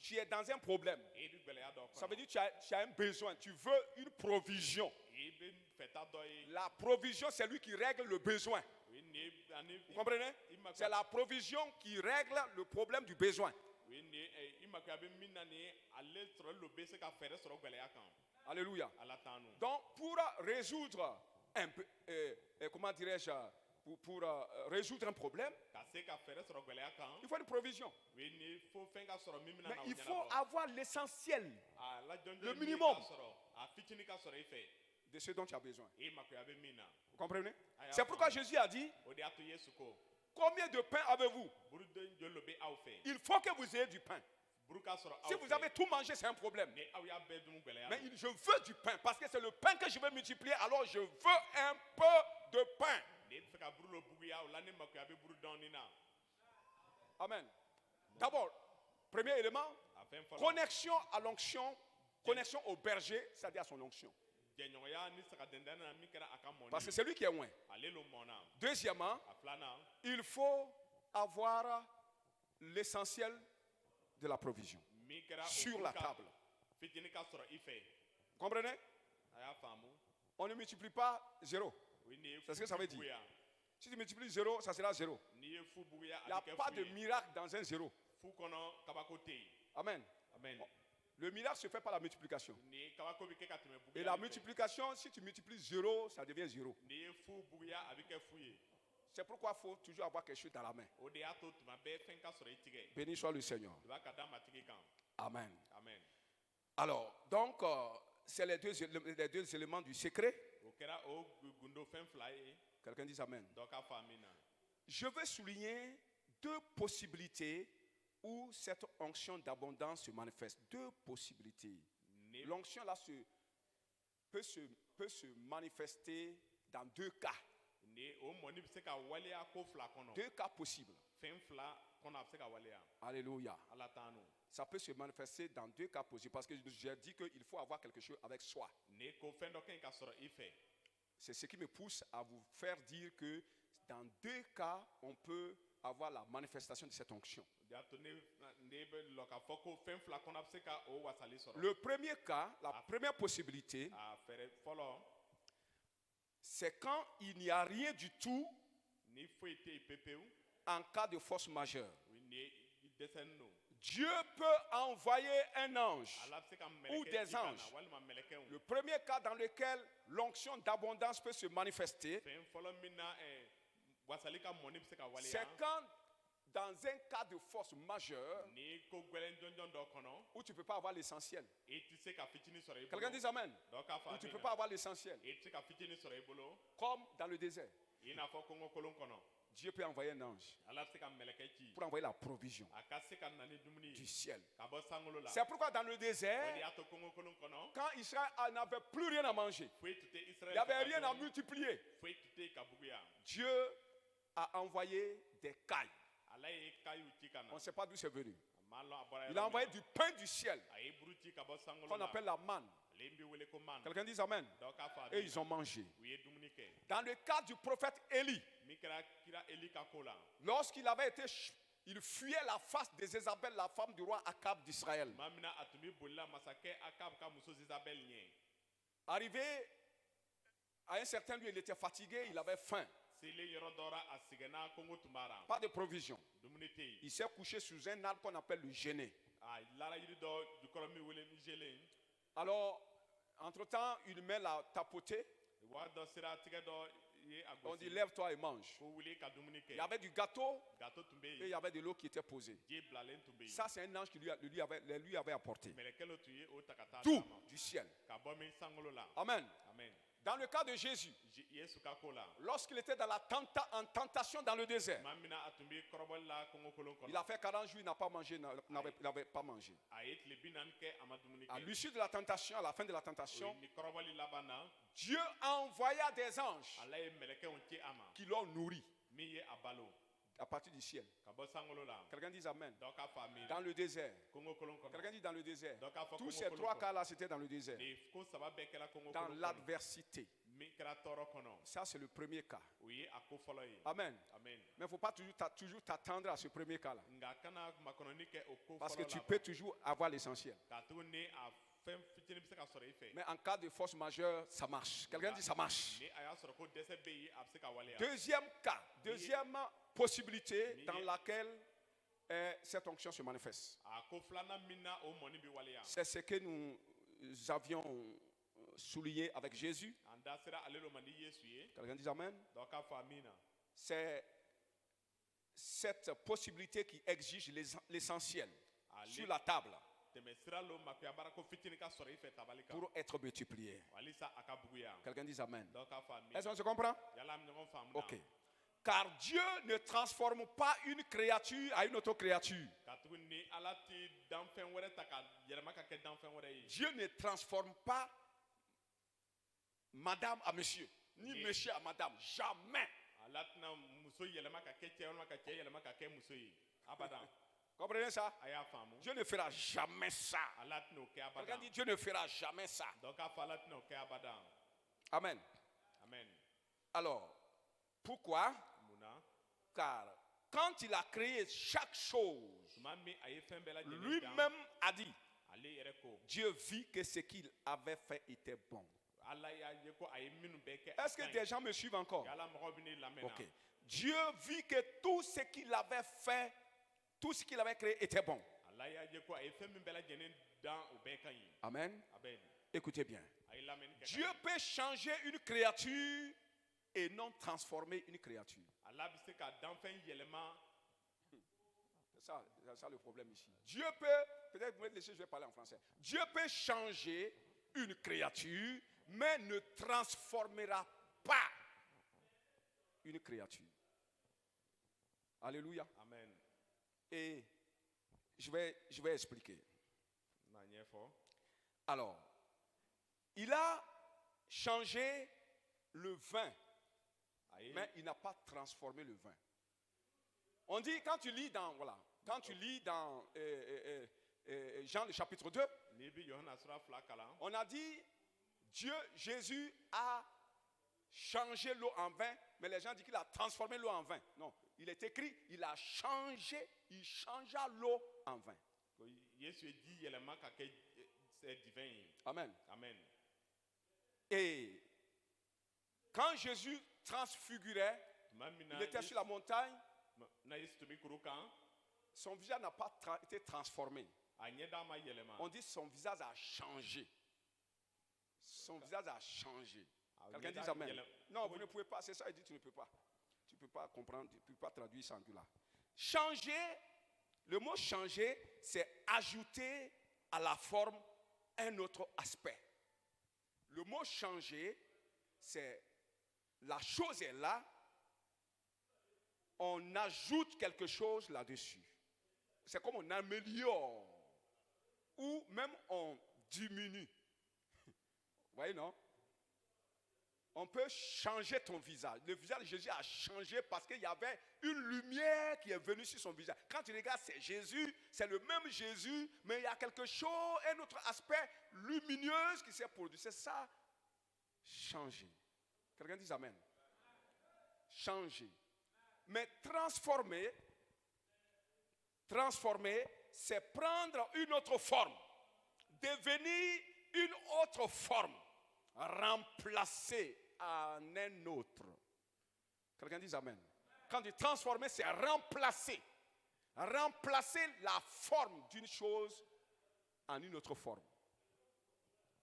Tu es dans un problème. i bɛ gɛlɛya dɔ Ça veut kɔnɔ. dire que tu as un besoin, tu veux une provision. i bɛ fɛta dɔ ye. La provision, c'est lui qui règle le besoin. o ye ne ani. Vous comprenez? C'est la provision qui règle le problème du besoin. o ye ne i makuya bɛ min na nin ye ale sɔrɔ lo bɛ se ka fɛɛrɛ sɔrɔ gɛlɛya kan. Alléluia. ala t'an nu. Donc, pour résoudre comment dirais-je, pour résoudre un problème, ka se ka fɛɛrɛ sɔrɔ gɛlɛya kan. il faut une provision. o ye ne fo fɛn ka sɔrɔ min bɛna Mais na o il faut ɲɛnabɔ. avoir l'essentiel a la jɔnjɔn le min minimum. ka sɔrɔ a fitinin ka sɔrɔ i fɛ. de ce dont tu as besoin. i makuya bɛ min na. Vous comprenez? C'est pourquoi Jésus a dit, o de y'a to Yesu ko. combien de pain avez-vous? buruden joli lo bɛ aw fɛ. Il faut que vous ayez du pain. buru ka sɔrɔ Si aw vous fɛ. avez tout mangé, c'est un problème. ni aw y'a bɛɛ dun gɛlɛya. Mais je veux du pain parce que c'est le pain que je veux multiplier. Alors je veux un peu de pain. ne bɛ fɛ ka buru lo buguya o la ne makuya bɛ buru dɔɔni na. Amen. D'abord, premier élément, a fɛn fɔlɔ. connexion à l'onction, connexion au berger, c'est-à-dire à son onction. jɛɲɔgɔnya ni sagadendɛn na min kɛra a ka mɔni. Parce que c'est lui qui est loin. ale lo mɔna. Deuxièmement, a filanan. il faut avoir l'essentiel de la provision min kɛra o sur buru la ka table. fitinin ka sɔrɔ i fɛ. Vous comprenez? a y'a faamu. On ne multiplie pas zéro. o ye nin ye C'est ce que fu ça veut dire. buguya. Si tu multiplies zéro, ça sera zéro. n'i ye fu buguya Il n'y a a bɛ kɛ pas fu de ye. miracle dans un zéro. fu kɔnɔ kabako tɛ yen. Amen. amen. Le miracle se fait par la multiplication. ni kabako bɛ kɛ ka tɛmɛ Et buguya la de fɛ. multiplication, si tu multiplies zéro, ça devient zéro. n'i ye fu buguya a bɛ kɛ fu ye. C'est pourquoi il faut toujours avoir quelque chose dans la main. o de y'a to tuma bɛɛ fɛn ka sɔrɔ i tigɛ. Béni soit le Seigneur. i b'a ka d'a ma tigi kan. Amen. amen. Alors, donc, c'est les deux éléments du secret. o kɛra o gundo fɛn fila ye. Quelqu'un dit Amen. dɔ ka faamu na. Je veux souligner deux possibilités où cette onction d'abondance se manifeste. Deux possibilités. ne L'onction là peut se manifester dans deux cas. ni o mɔni bɛ se ka waleya ko fila kɔnɔ. Deux cas possibles. fɛn fila kɔnɔ a bɛ se ka waleya. Alléluia. ala t'an nu. Ça peut se manifester dans deux cas possibles parce que j'ai dit qu'il faut avoir quelque chose avec soi. ni ko fɛn dɔ ka ɲi ka sɔrɔ i fɛ. C'est ce qui me pousse à vous faire dire que dans deux cas, on peut avoir la manifestation de cette onction. o de y'a to ne bɛ lɔ k'a fɔ ko fɛn fila kɔnɔ a bɛ se ka o wasali sɔrɔ. Le premier cas, la première possibilité, a fɛɛrɛ fɔlɔ. c'est quand il n'y a rien du tout ni foyi tɛ yen pepewu. en cas de force majeure. o ye nin ye i dɛsɛlen don. Dieu peut envoyer un ange. ala bɛ se ka Ou mɛlɛkɛ des ci ka na anges. walima mɛlɛkɛw. Le premier cas dans lequel l'onction d'abondance peut se manifester, fɛn fɔlɔ min na wasali ka mɔni bɛ se ka c'est waleya. quand dans un cas de force majeure ni ko gɛlɛn jɔnjɔn dɔ kɔnɔ. où tu ne peux pas avoir l'essentiel. i tɛ se ka fitinin sɔrɔ i bolo. Quelqu'un dit Amen. dɔ k'a Où tu ne faamu peux na. pas avoir l'essentiel. i tɛ se ka fitinin sɔrɔ i bolo. Comme dans le désert. i n'a fɔ kɔngɔ kolon kɔnɔ. Dieu peut envoyer un ange ala bɛ se ka mɛlɛkɛ ci. pour envoyer la provision a ka se ka na ni dumuni du ye. ciel. ka bɔ sankolo la. C'est pourquoi dans le o de désert, y'a to kɔngɔ kolon kɔnɔ. quand Israël n'avait plus rien à manger, foyi tun tɛ il israɛl n'y avait fɛ ka rien à dun. multiplier, foyi tun tɛ yen ka buguya. Dieu a envoyé des cailles. ala ye kayiw ci ka na. On ne sait pas d'où c'est venu. a m'a lɔn a bɔra Il yɔrɔ a min envoyé na. du pain du ciel a ye buru ci ka bɔ sankolo qu'on la. appelle la manne. ale bɛ wele ko man. Quelqu'un dit Amen. dɔ k'a faamu. Et ils ont mangé. u ye dumuni kɛ. Dans le cas du prophète Élie, min kɛra kira eli ka ko la. lorsqu'il avait été, il fuyait la face de Jézabel, la femme du roi Akab d'Israël. maa min na a tun bɛ bolila masakɛ akab ka muso zizabɛl ɲɛ. Arrivé à un certain lieu, il était fatigué, il avait faim. selen yɔrɔ dɔ la a sɛgɛnna kɔngɔ tun b'a la. Pas de provision. dumuni tɛ yen. Il s'est couché sous un arbre qu'on appelle le genêt. a lara yiri dɔ jukɔrɔ min wele nizelen. Alors, entre-temps, une main l'a tapoté. Wa dɔ sera tigɛ dɔ ye a On dit gosi. lève-toi et mange. Ko wuli ka dumuni Il y kɛ. avait du gâteau Gâteau tun bɛ et il y yen. avait de l'eau qui était posée. Ji bilalen tun bɛ yen. Ça, c'est un ange qui lui avait apporté. Mɛlɛkɛ dɔ tun ye o ta ka taa Tout d'a ma. du ciel. Ka bɔ min sankolo la. Amen. Amen. Dans le cas de Jésus, Yesu ka ko la. lorsqu'il était dans en tentation dans le désert, Maa min na a tun bɛ kɔrɔbɔli la kɔngɔkolon il kɔnɔ. a fait 40 jours, il n'a pas mangé, n'avait pas mangé. A ye tile 40 kɛ a ma dumuni À kɛ. l'issue de la tentation, à la fin de la O tentation, ye ni kɔrɔbɔli laban na. Dieu envoya des anges Ala ye mɛlɛkɛw ci a ma. qui l'ont nourri Min ye a balo. à partir du ciel. Ka bɔ sankolo la. Quelqu'un dit Amen. Dɔ ka fa mi. Dans le désert. Kɔngɔkolon kɔnɔ. Quelqu'un dit dans le désert. Dɔ k'a fɔ Tous ces kɔngɔkolon trois kɔnɔ. cas-là, c'était dans le désert. Nin ko saba bɛɛ kɛra Dans kɔngɔkolon kɔnɔ. l'adversité. Min kɛra tɔɔrɔ kɔnɔ. Ça, c'est le premier cas. O ye a ko fɔlɔ ye. Amen. Amen. Mais il ne faut pas toujours t'attendre à ce premier cas-là. Nka kana makɔnɔni kɛ o ko Parce que fɔlɔ tu la. peux toujours avoir l'essentiel. Ka tugu ni a fɛn fitinin bɛ se ka sɔrɔ i fɛ. Mais en cas de force majeure, ça marche. Quelqu'un dit ça marche. Ni a y'a sɔrɔ ko dɛsɛ bɛ yen a bɛ se ka waleya. Deuxième cas, deuxième possibilité dans laquelle cette onction se manifeste. A ko filanan min na o mɔni bɛ waleya. C'est ce que nous avions souligné avec Jésus. An da sera ale lo man di Yesu ye. Quelqu'un dit Amen. Dɔ ka fɔ amina. C'est cette possibilité qui exige l'essentiel sur la table Tɛmɛ sira lo makuya baara ko fitinin ka sɔrɔ i fɛ tabali kan. pour être multiplié. Walisa a ka buguya. Quelqu'un dit Amen. Dɔ ka fɔ amina. Est-ce qu'on se comprend? Yala an bɛ ɲɔgɔn faamu na. Ok. Car Dieu ne transforme pas une créature à une autre créature. Ka tugu ni ala ti danfɛn wɛrɛ ta ka yɛlɛma ka kɛ danfɛn wɛrɛ ye. Dieu ne transforme pas madame à monsieur, ni Oui. monsieur à madame. Jamais. Ala tɛna muso yɛlɛma ka kɛ cɛ walima ka cɛ yɛlɛma ka kɛ muso ye. Abadan. Comprenez ça? A y'a faamu. Dieu ne fera jamais ça. Ala tɛna o kɛ Quelqu'un abadan. dit Dieu ne fera jamais ça. Dɔ k'a fɔ ala tɛna o kɛ abadan. Amen. Amen. Alors, pourquoi? Munna. Car quand il a créé chaque chose, Tuma min a ye fɛn bɛɛ lajɛlen dan. lui-même a dit, Ale yɛrɛ ko. Dieu vit que ce qu'il avait fait était bon. Ala y'a ye ko a ye minnu bɛɛ kɛ. Est-ce que des gens me suivent encore? Ala mɔgɔw bɛ ne lamɛn na. Ok. Dieu vit que tout ce qu'il avait fait, tout ce qu'il avait créé était bon. Ala y'a ye ko a ye fɛn min bɛɛ lajɛlen dan o bɛɛ ka ɲi. Amen. Amen. Écoutez bien. A ye lamɛnni kɛ. Dieu peut changer une créature et non transformer une créature. Ala bɛ se ka danfɛn yɛlɛma. C'est ça le problème ici. Dieu peut, peut-être vous me laissez, je vais parler en français. Dieu peut changer une créature, mais ne transformera pas une créature. Alléluia. Amen. Et je vais expliquer. Na ɲɛfɔ. Alors, il a changé le vin, A ye. mais il n'a pas transformé le vin. On dit, quand tu lis dans Jean le chapitre 2, N'i bɛ Yohana sura 2 kalan. on a dit, Jésus a changé l'eau en vin, mais les gens disent qu'il a transformé l'eau en vin. Non, il est écrit, il changea l'eau en vin. Ko Yesu ye ji yɛlɛma ka kɛ divin ye. Amen. Amen. Et quand Jésus transfigurait, Tuma min na il était sur la montagne, na Yesu tun bɛ kuru kan. son visage n'a pas été transformé. A ɲɛda ma yɛlɛma. On dit son visage a changé. Son visage a changé. A Quelqu'un ɲɛda dit Amen. yɛlɛ- Non, vous ne pouvez pas. C'est ça, il dit tu ne peux pas. Tu ne peux pas comprendre, tu ne peux pas traduire ça en tout là. Changer, le mot changer, c'est ajouter à la forme un autre aspect. Le mot changer, c'est la chose est là, on ajoute quelque chose là-dessus. C'est comme on améliore ou même on diminue. Vous voyez, non? On peut changer ton visage. Le visage de Jésus a changé parce qu'il y avait une lumière qui est venue sur son visage. Quand tu regardes, c'est Jésus, c'est le même Jésus, mais il y a quelque chose, un autre aspect lumineux qui s'est produit. C'est ça, changer. Quelqu'un dit Amen. Changer. Mais transformer, c'est prendre une autre forme, devenir une autre forme, remplacer en un autre. Quelqu'un dit Amen. Quand tu transformer, c'est remplacer. Remplacer la forme d'une chose en une autre forme.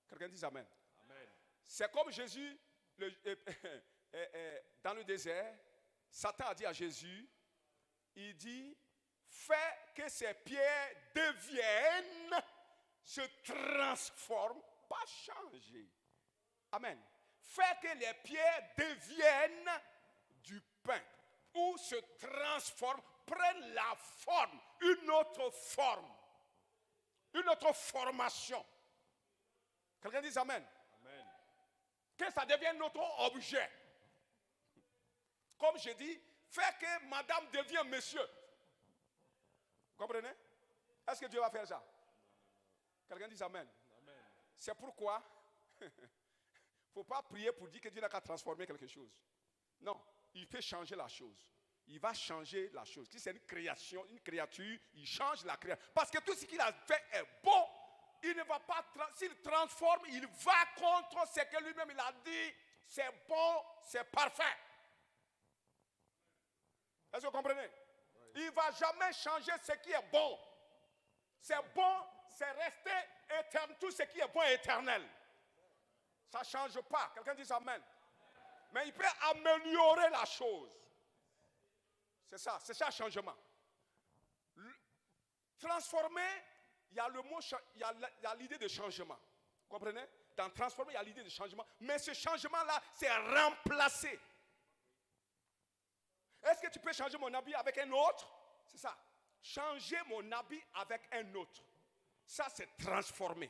Quelqu'un dit Amen. Amen. C'est comme Jésus dans le désert, Satan a dit à Jésus, il dit, fais que ces pierres deviennent, se transforment, pas changer. Amen. Fais que les pierres deviennent du pain ou se transforment, prennent la forme, une autre forme, une autre formation. Quelqu'un dit amen. Amen. Que ça devienne notre objet. Comme je dis, fais que madame devienne monsieur. Vous comprenez? Est-ce que Dieu va faire ça? Quelqu'un dit amen. Amen. C'est pourquoi il ne faut pas prier pour dire que Dieu n'a qu'à transformer quelque chose. Non, il peut changer la chose. Il va changer la chose. Si c'est une création, une créature, il change la créature. Parce que tout ce qu'il a fait est bon. Il ne va pas, s'il transforme, il va contre ce que lui-même il a dit. C'est bon, c'est parfait. Est-ce que vous comprenez? Oui. Il ne va jamais changer ce qui est bon. C'est bon, c'est resté éternel. Tout ce qui est bon est éternel. Ça ne change pas. Quelqu'un dit amen. Mais il peut améliorer la chose. C'est ça le changement. Transformer, il y a le mot, il y a l'idée de changement. Vous comprenez? Dans transformer, il y a l'idée de changement. Mais ce changement-là, c'est remplacer. Est-ce que tu peux changer mon habit avec un autre? C'est ça. Changer mon habit avec un autre. Ça, c'est transformer.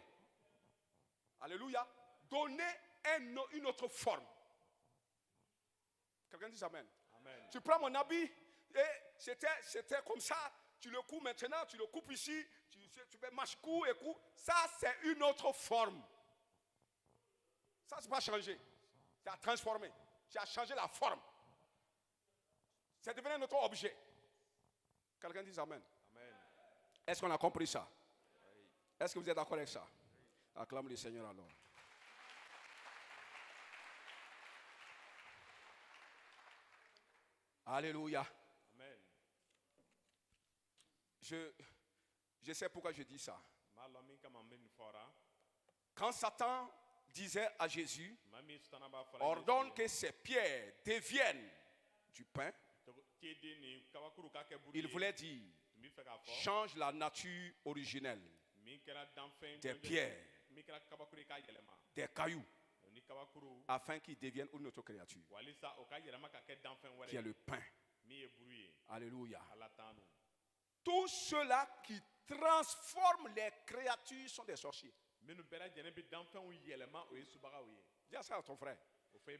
Alléluia. Donner une autre forme. Quelqu'un dit amen. Amen. Tu prends mon habit et c'était comme ça. Tu le coupes maintenant, tu le coupes ici. Tu fais marche-cou et cou. Ça, c'est une autre forme. Ça, c'est pas changé. C'est à transformer. C'est à changer la forme. C'est devenu notre objet. Quelqu'un dit amen. Amen. Est-ce qu'on a compris ça? Oui. Est-ce que vous êtes d'accord avec ça? Acclame le Seigneur alors. Alléluia. Amen. Je sais pourquoi je dis ça. Quand Satan disait à Jésus, ordonne que ces pierres deviennent du pain, il voulait dire, change la nature originelle des pierres, des cailloux, afin qu'ils deviennent une autre créature, qui est le pain. Alléluia. Tous ceux-là qui transforment les créatures sont des sorciers. Dis ça à ton frère.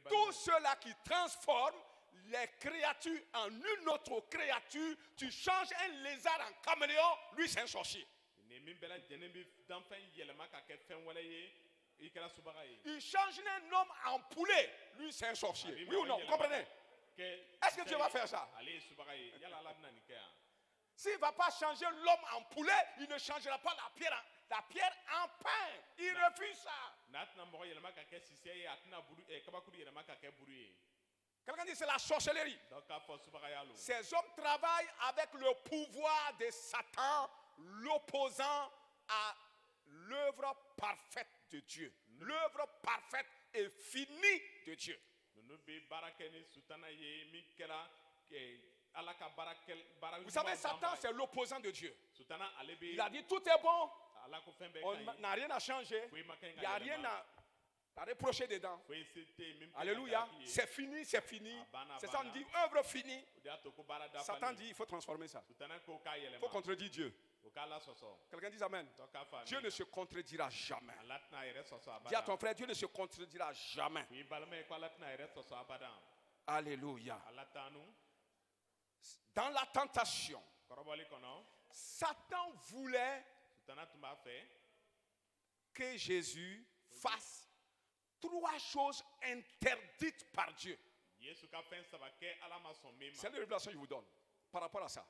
Tous ceux-là qui transforment les créatures en une autre créature, tu changes un lézard en caméléon, lui c'est un sorcier. Il change un homme en poulet, lui c'est un sorcier. Oui ou non, comprenez? Est-ce que Dieu va faire ça? S'il ne va pas changer l'homme en poulet, il ne changera pas la pierre en pain. Il refuse ça. Quelqu'un dit c'est la sorcellerie. Ces hommes travaillent avec le pouvoir de Satan, l'opposant à l'œuvre parfaite de Dieu. L'œuvre parfaite et finie de Dieu. Vous savez, Satan, c'est l'opposant de Dieu. Il a dit tout est bon. On n'a rien à changer. Il n'y a rien à reprocher dedans. Alléluia. C'est fini, c'est fini. C'est ça, on dit œuvre finie. Satan dit il faut transformer ça. Il faut contredire Dieu. Quelqu'un dit amen. Dieu ne se contredira jamais. Dis à ton frère, Dieu ne se contredira jamais. Alléluia. Dans la tentation, Satan voulait que Jésus fasse 3 choses interdites par Dieu. C'est la révélation que je vous donne par rapport à ça.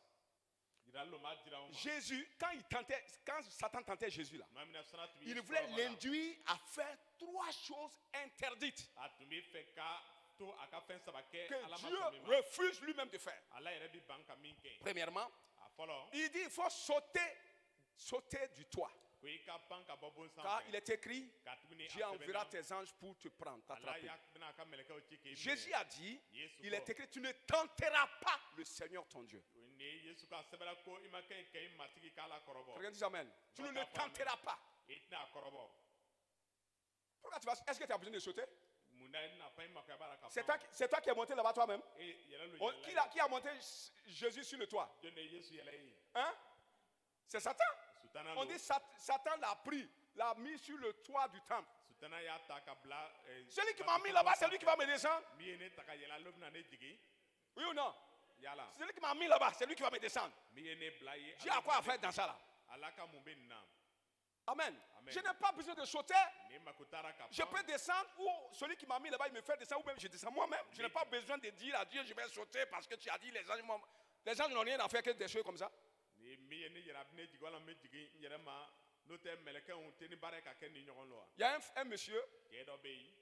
Jésus, quand Satan tentait Jésus là, il voulait l'induire à faire 3 choses interdites que Dieu refuse lui-même de faire. Premièrement, il dit il faut sauter du toit. ko i ka pan ka bɔ bɔnsan Car fɛ il est écrit, ka tuguni a Dieu enverra sɛbɛnna tes anges pour te prendre, ala t'attraper. y'a bɛna a ka mɛlɛkɛw ci k'e Jésus minɛ a dit, Yesu il est ko écrit, tu ne tenteras pas le Seigneur ton Dieu. nin ye yesu ka sɛbɛnna ko i ma kɛ ka i matigi k'ala kɔrɔbɔ Quelqu'un dit Amen. Tu ne le tenteras pas. i tɛna a kɔrɔbɔ Pourquoi tu vas, est-ce que tu as besoin de sauter? munna i tɛna pan i makoya b'a la ka C'est pan toi qui es monté là-bas toi-même. yɛlɛ lo Oh, yɛlɛ qui a monté Jésus sur le toit? jɔn de ye yesu yɛlɛ ye Hein? C'est Satan. sutana On lo dit Satan l'a pris, l'a mis sur le toit du temple. sutana y'a ta ka bila Celui qui m'a mis là-bas, c'est lui qui va me descendre. min ye ne ta ka yɛlɛ alo bɛna ne jigin Oui ou non? yala Celui qui m'a mis là-bas, c'est lui qui va me descendre. min ye ne bila ye J'ai à quoi faire dans ça là? ala ka mun bɛ nin na Amen. Amen. Je n'ai pas besoin de sauter. ni mako taara ka Je pan peux descendre ou celui qui m'a mis là-bas, il me fait descendre ou même je descends moi-même. Je n'ai pas besoin de dire à Dieu, je vais sauter parce que tu as dit les anges n'ont rien à faire que des choses comme ça. ni min ye ne yɛrɛ a bɛ ne jigin wala n bɛ jigin n yɛrɛ ma n'o tɛ mɛlɛkɛw tɛ ni baara ye ka kɛ ni ɲɔgɔn lo wa Il y a un monsieur, cɛ dɔ bɛ yen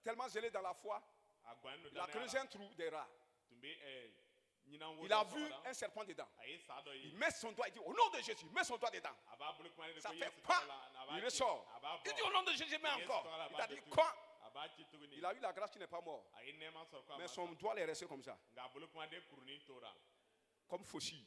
tellement zélé dans la foi, a guwanen do il a creusé danaya un trou des rats. tun bɛ ɲinan wo Il a dɔ vu sɔgɔla un serpent dedans. a ye sa dɔ Il ye met son doigt, il dit au nom de Jésus, mets son doigt dedans. a b'a bolo kuma de Ça ko fait yesu pas. tɔgɔ la a b'a Il ci ressort. a b'a Il dit au bɔ nom de Jésus, mets Yesu encore. tɔgɔ la, a Il b'a a dit jɔ quoi? tuguni. a b'a ci tuguni Il a eu la grâce qui n'est pas mort. a ye nɛɛma sɔrɔ ko a Mais ma son sa doigt est resté comme ça, nka a bolo kumaden kurunin tora comme faucille.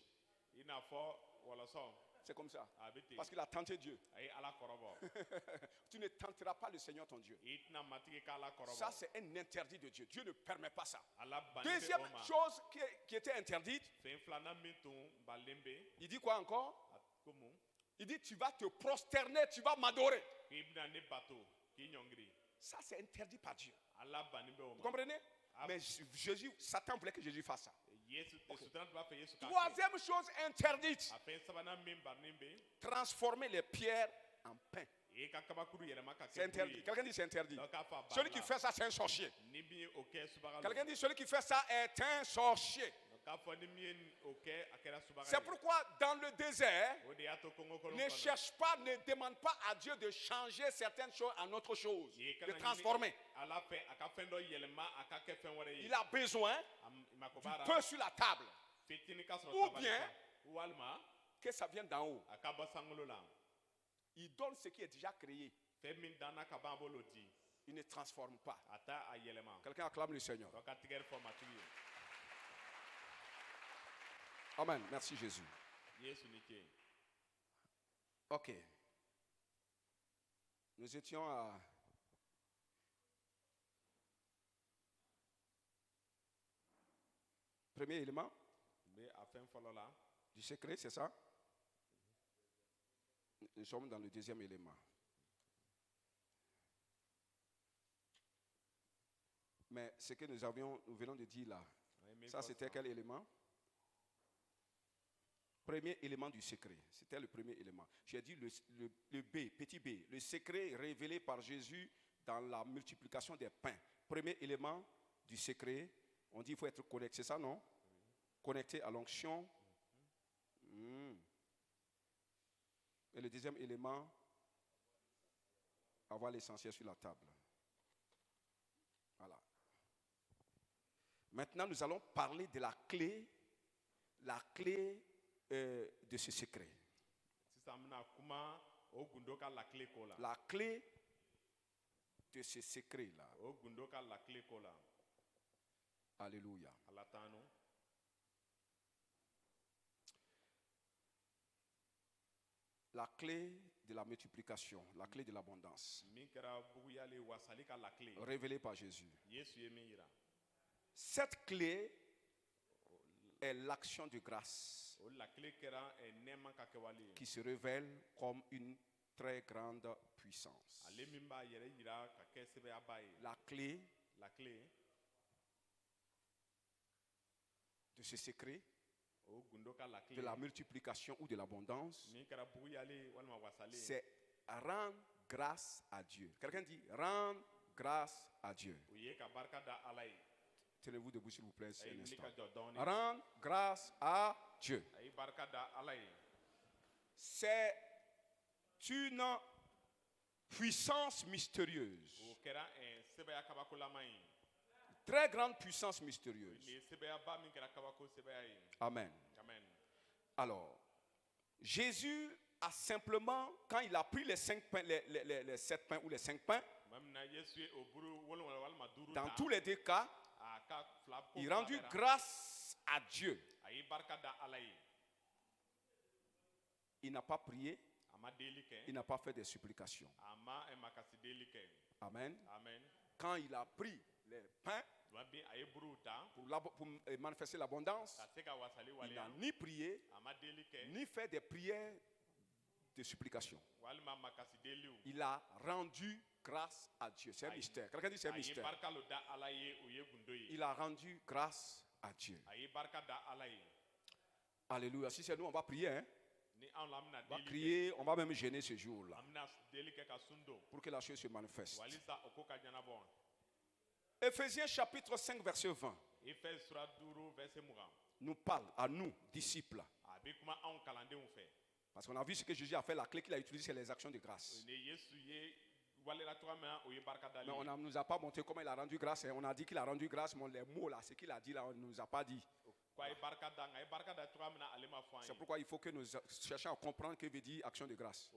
i n'a fɔ wɔlɔsɔ C'est comme ça. a bɛ ten Parce qu'il a tenté Dieu. a ye ala kɔrɔbɔ Tu ne tenteras pas le Seigneur ton Dieu. i tɛna matigi k'ala Ça, kɔrɔbɔ c'est un interdit de Dieu. Dieu ne permet pas ça. ala bannen bɛ Deuxième o ma chose qui était interdite, fɛn filanan min tun balen bɛ il dit quoi encore? a ko mun Il dit tu vas te prosterner, tu vas m'adorer. k'i bɛna ne bato k'i ɲɔngiri Ça, c'est interdit par Dieu. ala bannen bɛ o Vous ma comprenez? Mais Jésus, Satan voulait que Jésus fasse ça. yesu sutana tun b'a fɛ yesu k'a kɛ Troisième chose interdite, a fɛn sabanan min bannen bɛ transformer les pierres en pain. i ka kabakuru yɛlɛma ka C'est kɛ interdit. bulu ye Quelqu'un dit c'est interdit. dɔ k'a fɔ a banna Celui qui fait ça, c'est un sorcier. ni min ye o kɛ subaga Quelqu'un lo dit celui qui fait ça est un sorcier. dɔ k'a fɔ ni min ye o kɛ a kɛra subaga C'est ye pourquoi dans le désert, o de y'a to kɔngɔ kolon ne kɔnɔ cherche pas, ne demande pas à Dieu de changer certaines choses en autre chose, i de kana ɲini transformer. ala fɛ a ka fɛn dɔ yɛlɛma a ka kɛ fɛn wɛrɛ ye Il a besoin i mako du b'a la peu sur la table, fitinin ka sɔrɔ Ou tabali bien- kan walima que ça vienne d'en haut. a ka bɔ sankolo la Il donne ce qui est déjà créé. fɛn min danna ka ban a bolo di Il ne transforme pas. a t'a a yɛlɛma Quelqu'un acclame le Seigneur. dɔ ka tigɛri fɔ matigi ye Amen. Merci Jésus. yesu ni ce Ok. Nous étions à... Premier élément n bɛ a fɛn fɔlɔ la du secret, c'est ça? Nous sommes dans le deuxième élément. Mais ce que nous venons de dire là, an ye min ça fɔ c'était sisan, quel élément? Premier élément du secret. C'était le premier élément. J'ai dit le B, petit b, le secret révélé par Jésus dans la multiplication des pains. Premier élément du secret, on dit qu'il faut être connecté, c'est ça non? Connecté à l'onction. Et le deuxième élément, avoir l'essentiel sur la table. Voilà. Maintenant, nous allons parler de la clé de ce secret. sisan n bɛna kuma o gundo ka lakile ko la La clé de ce secret-là. o gundo ka lakile ko la Alléluia. ala tanu La clé de la multiplication, la clé de l'abondance, min kɛra buguyali wasali ka lakile révélée par Jésus. yesu ye min yira Cette clé est l'action de grâce o lakile kɛra nɛɛma ka kɛwale ye qui se révèle comme une très grande puissance. ale min b'a yɛrɛ yira ka kɛ sɛbɛyaba ye La clé lakile de ce secret, o gundo ka de lakile la multiplication ou de l'abondance, min kɛra buguyali walima wasali ye c'est rendre grâce à Dieu. Quelqu'un dit rendre grâce à Dieu. o ye ka barika da ala ye Tenez-vous debout s'il vous plaît, c'est a ye un wuli instant. ka jɔ dɔɔni Rendre grâce à Dieu. a ye barika da ala ye C'est une puissance mystérieuse. o kɛra sɛbɛya kabakolama ye Très grande puissance mystérieuse. nin ye sɛbɛyaba min kɛra kabako sɛbɛya ye Amen. amen Alors, Jésus a simplement, quand il a pris les 5 pains, les 7 pains ou les 5 pains, dans tous les 2 cas, il a rendu grâce à Dieu. Il n'a pas prié, il n'a pas fait des supplications. Amen. Quand il a pris les pains pour manifester l'abondance, il n'a ni prié, ni fait des prières de supplication. Il a rendu grâce à Dieu. C'est un mystère. Quelqu'un dit c'est un mystère. Il a rendu grâce à Dieu. Alléluia. Si c'est nous, on va prier. Hein? On va crier, on va même gêner ce jour-là pour que la chose se manifeste. Éphésiens chapitre 5 verset 20 nous parle à nous, disciples. Parce qu'on a vu ce que Jésus a fait, la clé qu'il a utilisée, c'est les actions de grâce. Mais on ne nous a pas montré comment il a rendu grâce. On a dit qu'il a rendu grâce, mais les mots là, ce qu'il a dit là, on ne nous a pas dit. C'est pourquoi il faut que nous cherchions à comprendre ce que veut dire action de grâce.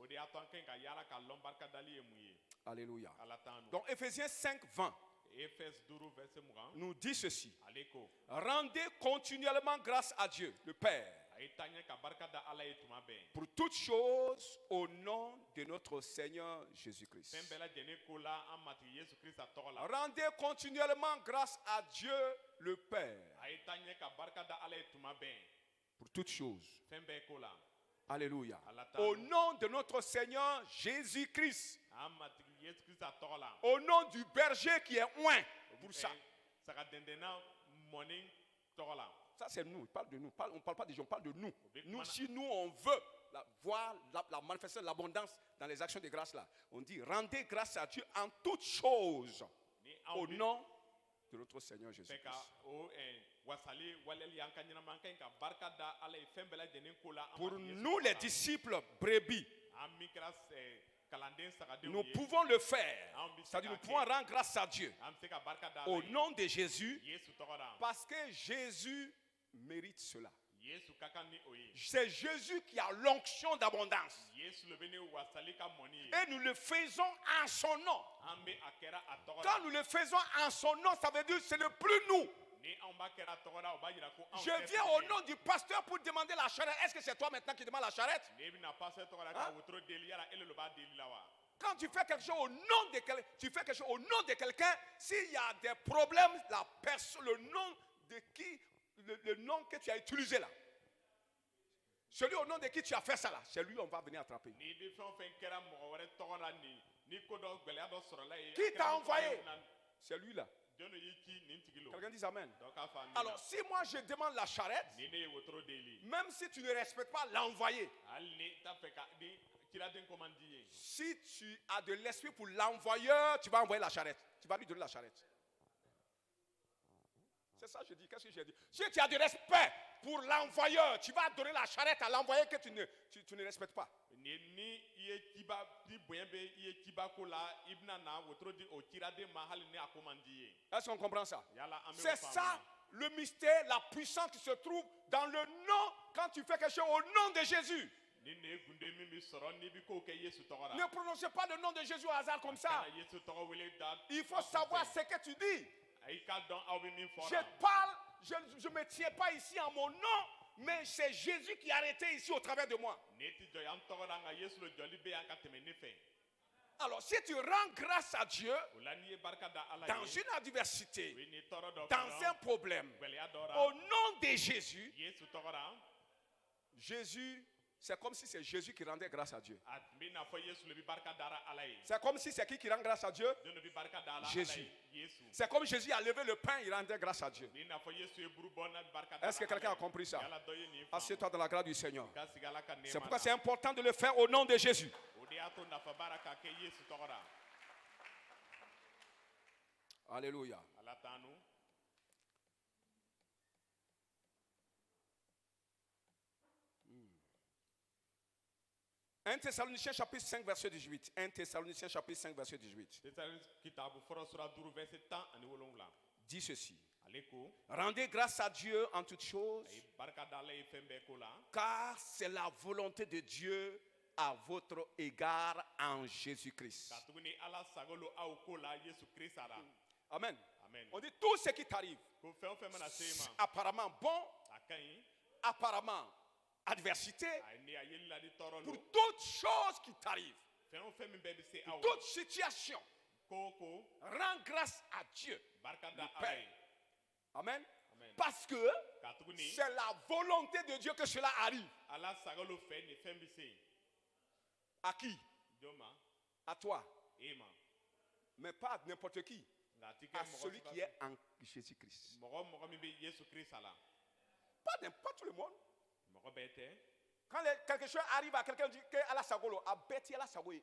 Alléluia. Donc Éphésiens 5, 20 nous dit ceci. Rendez continuellement grâce à Dieu, le Père, pour toutes choses au nom de notre Seigneur Jésus-Christ. Rendez continuellement grâce à Dieu, le Père, pour toutes choses. Alléluia. Au nom de notre Seigneur Jésus-Christ. Au nom du berger qui est oint pour ça. Ça c'est nous, il parle de nous. On ne parle pas des gens, on parle de nous. Nous, si nous on veut voir la manifestation de l'abondance dans les actions de grâce là, on dit rendez grâce à Dieu en toutes choses. Au nom de notre Seigneur Jésus-Christ. Pour nous les disciples brebis, nous pouvons le faire. C'est-à-dire nous pouvons rendre grâce à Dieu au nom de Jésus parce que Jésus mérite cela. C'est Jésus qui a l'onction d'abondance. Et nous le faisons en son nom. Quand nous le faisons en son nom, ça veut dire que ce n'est plus nous. Je viens au nom du pasteur pour demander la charrette. Est-ce que c'est toi maintenant qui demandes la charrette? Hein? Quand tu fais quelque chose au nom de quelqu'un, tu fais quelque chose au nom de quelqu'un, s'il y a des problèmes, la personne, le nom de qui, le nom que tu as utilisé là, celui au nom de qui tu as fait ça là, c'est lui on va venir attraper. Qui t'a envoyé? C'est lui là. Quelqu'un dit amen. Alors si moi je demande la charrette, même si tu ne respectes pas l'envoyé, si tu as de l'esprit pour l'envoyeur, tu vas envoyer la charrette. Tu vas lui donner la charrette. C'est ça que je dis. Qu'est-ce que j'ai dit? Si tu as du respect pour l'envoyeur, tu vas donner la charrette à l'envoyé que tu ne respectes pas. Est-ce qu'on comprend ça? C'est ça le mystère, la puissance qui se trouve dans le nom quand tu fais quelque chose au nom de Jésus. Ne prononcez pas le nom de Jésus au hasard comme ça. Il faut savoir ce que tu dis. Je parle, je ne me tiens pas ici en mon nom, mais c'est Jésus qui a arrêté ici au travers de moi. Alors, si tu rends grâce à Dieu dans une adversité, dans un problème, au nom de Jésus, Jésus, c'est comme si c'est Jésus qui rendait grâce à Dieu. C'est comme si c'est qui rend grâce à Dieu? Jésus. C'est comme Jésus a levé le pain, il rendait grâce à Dieu. Est-ce que quelqu'un a compris ça? Assieds-toi dans la grâce du Seigneur. C'est pourquoi c'est important de le faire au nom de Jésus. Alléluia. 1 Thessaloniciens chapitre 5 verset 18. 1 Thessaloniciens chapitre 5 verset 18. Dit ceci. Rendez grâce à Dieu en toutes choses, car c'est la volonté de Dieu à votre égard en Jésus-Christ. Ka tuguni ala sago lo aw ko la Yesu Kristo la. Amen. Amen. On dit tout ce qui t'arrive, Ko fɛn o fɛn mana se i ma, apparemment bon, a ka ɲi. apparemment adversité, A ni a yeli la ni tɔɔrɔ pour lo. toute chose qui t'arrive, Fɛn o fɛn min bɛɛ bɛ se aw ma. toute situation, Ko o ko rends grâce à Dieu. barika da Le ala Père. ye. Amen. Amen. Parce que Ka tuguni c'est la volonté de Dieu que cela arrive. ala sago lo fɛ ni fɛn bɛ se yen. À qui? Jɔn ma? À toi. E ma. Mais pas à n'importe qui. Nka a ti À kɛ mɔgɔ celui sugu qui est en Jésus-Christ. mɔgɔ min bɛ Yesu Kristo la. Pas tout le monde. Mɔgɔ bɛɛ tɛ. Quand quelque chose arrive à quelqu'un, dit que Allah Sagolo a bêti Allah Sagoye.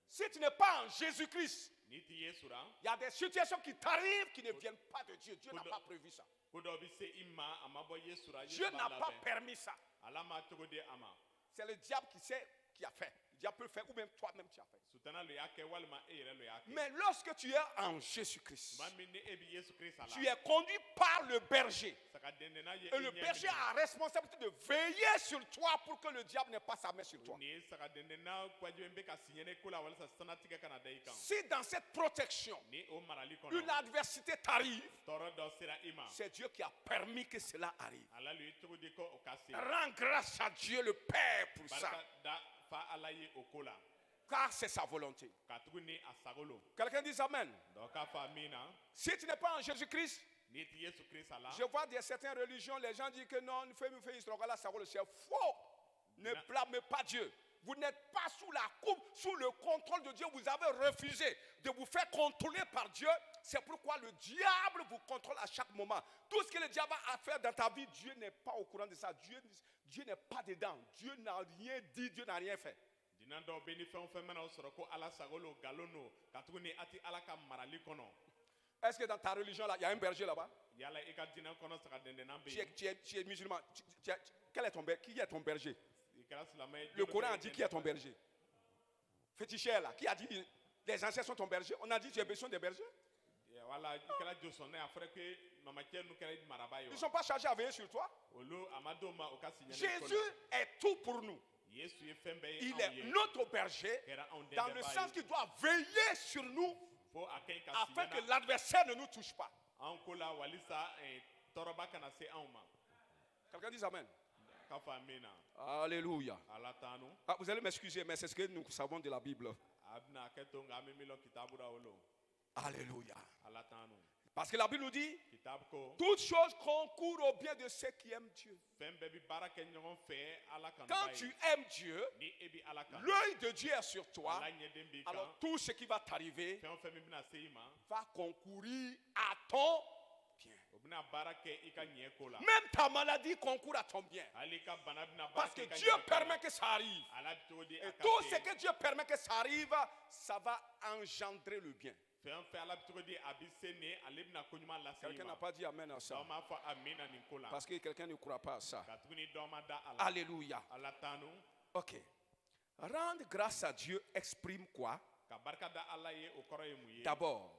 Si tu n'es pas en Jésus-Christ, Ni ti Yesu la. il y a des situations qui t'arrivent qui ne viennent pas de Dieu. Dieu n'a pas prévu ça. Ko dɔ bɛ se i ma a ma bɔ Yesu la. Dieu Yesu n'a b'a pas labɛn. permis ça. Ala ma cogo di a ma. C'est le diable qui sait, qui a fait. Le diable peut le faire ou même toi-même tu as fait. Sutana lo y'a kɛ walima e yɛrɛ lo y'a kɛ. Mais lorsque tu es en Jésus-Christ, Tuma min ni e bɛ Yesu Kristo la. tu es conduit par le berger. Saga dendena ye Et le berger a la responsabilité de veiller sur toi pour que le diable n'ait pas sa main sur toi. Ni saga dendena kwaji bɛ ka siɲɛ ko la walasa sana tigɛ kana da i kan. Si dans cette protection, Ni o marali une kɔnɔ. adversité t'arrive, Tɔɔrɔ dɔ sera i ma. c'est Dieu qui a permis que cela arrive. Ala lo ye cogo di ko o ka se. Rends grâce à Dieu le Père pour ça, Barika da fa ala ye o ko la. car c'est sa volonté. Ka tuguni a sago lo. Quelqu'un dit Amen. Dɔ k'a fɔ amina. Si tu n'es pas en Jésus-Christ, Ni ti Yesu Kristo la. je vois certaines religions, les gens disent que non, c'est faux. Ne blâmez pas Dieu. Vous n'êtes pas sous la coupe, sous le contrôle de Dieu. Vous avez refusé de vous faire contrôler par Dieu. C'est pourquoi le diable vous contrôle à chaque moment. Tout ce que le diable a à faire dans ta vie, Dieu n'est pas au courant de ça. Dieu n'est pas dedans. Dieu n'a rien dit, Dieu n'a rien fait. Dinan dɔw bɛ ni fɛn o fɛn mana o sɔrɔ ko ala sago lo nkalon no ka tuguni a ti ala ka marali kɔnɔ. Est-ce que dans ta religion là, il y a un berger là-bas? Yala i ka diinɛ kɔnɔ saga dendena bɛ Tu yen. es musulman. Quel est ton berger? Qui est ton berger? I kɛra silamɛ ye. Le Coran a dit qui est ton berger? Féticheur là, qui a dit les anciens sont ton berger? On a dit tu as besoin des bergers? Wala i kɛra josɔnna ye a fɔra ko mamakɛ nu kɛra maraba ye Ils ne wa. sont pas chargés à veiller sur toi. Olu a ma d'o ma o ka siɲɛ ko Jésus la. est tout pour nous. Yesu ye fɛn bɛɛ ye Il anw est ye. notre berger Kɛra anw dans le dɛmɛbaa sens ye. qu'il doit veiller sur nous Fo a ka ɲi ka afin que siɲɛ na l'adversaire ne nous touche pas. anw ko la walisa tɔɔrɔba kana se anw ma. Quelqu'un dit Amen. K'a fɔ amina. Alléluia. Ala tanu. Ah, vous allez m'excuser, mais c'est ce que nous savons de la Bible. A bɛna kɛ to nka an bɛ min lɔn kitabu la o lo. Alléluia. Ala tanu. Parce que la Bible nous dit, Kitabu ko. toutes choses concourent au bien de ceux qui aiment Dieu. Fɛn bɛɛ bɛ baara kɛ ɲɔgɔn fɛ ala kanu Quand ba tu ye. aimes Dieu, Ni e bɛ ala kanu. l'œil de Dieu est sur toi. Ala ɲɛden b'i kan. Alors tout ce qui va t'arriver Fɛn o fɛn min bɛna se i ma. va concourir à ton bien. O bɛna baara kɛ i ka ɲɛ ko la. Même ta maladie concourt à ton bien. Hali i ka bana bɛna baara Parce que kɛ i ka Dieu ɲɛ ko la. permet que ça arrive. Ala bɛ cogo di a Et ka tout ce se. que Dieu permet que ça arrive, ça va engendrer le bien. Fɛn o fɛn ala bɛ cogo di a bɛ se nin ale bɛna ko ɲuman lase i Quelqu'un n'a ma. pas dit Amen à ça. Dɔw m'a fɔ amina nin ko la. Parce que quelqu'un ne croit pas à ça. Ka tuguni dɔw ma da a la. Alléluia. Ala tanu. Ok. Rendre grâce à Dieu exprime quoi? Ka barika da ala ye o kɔrɔ ye mun ye. D'abord,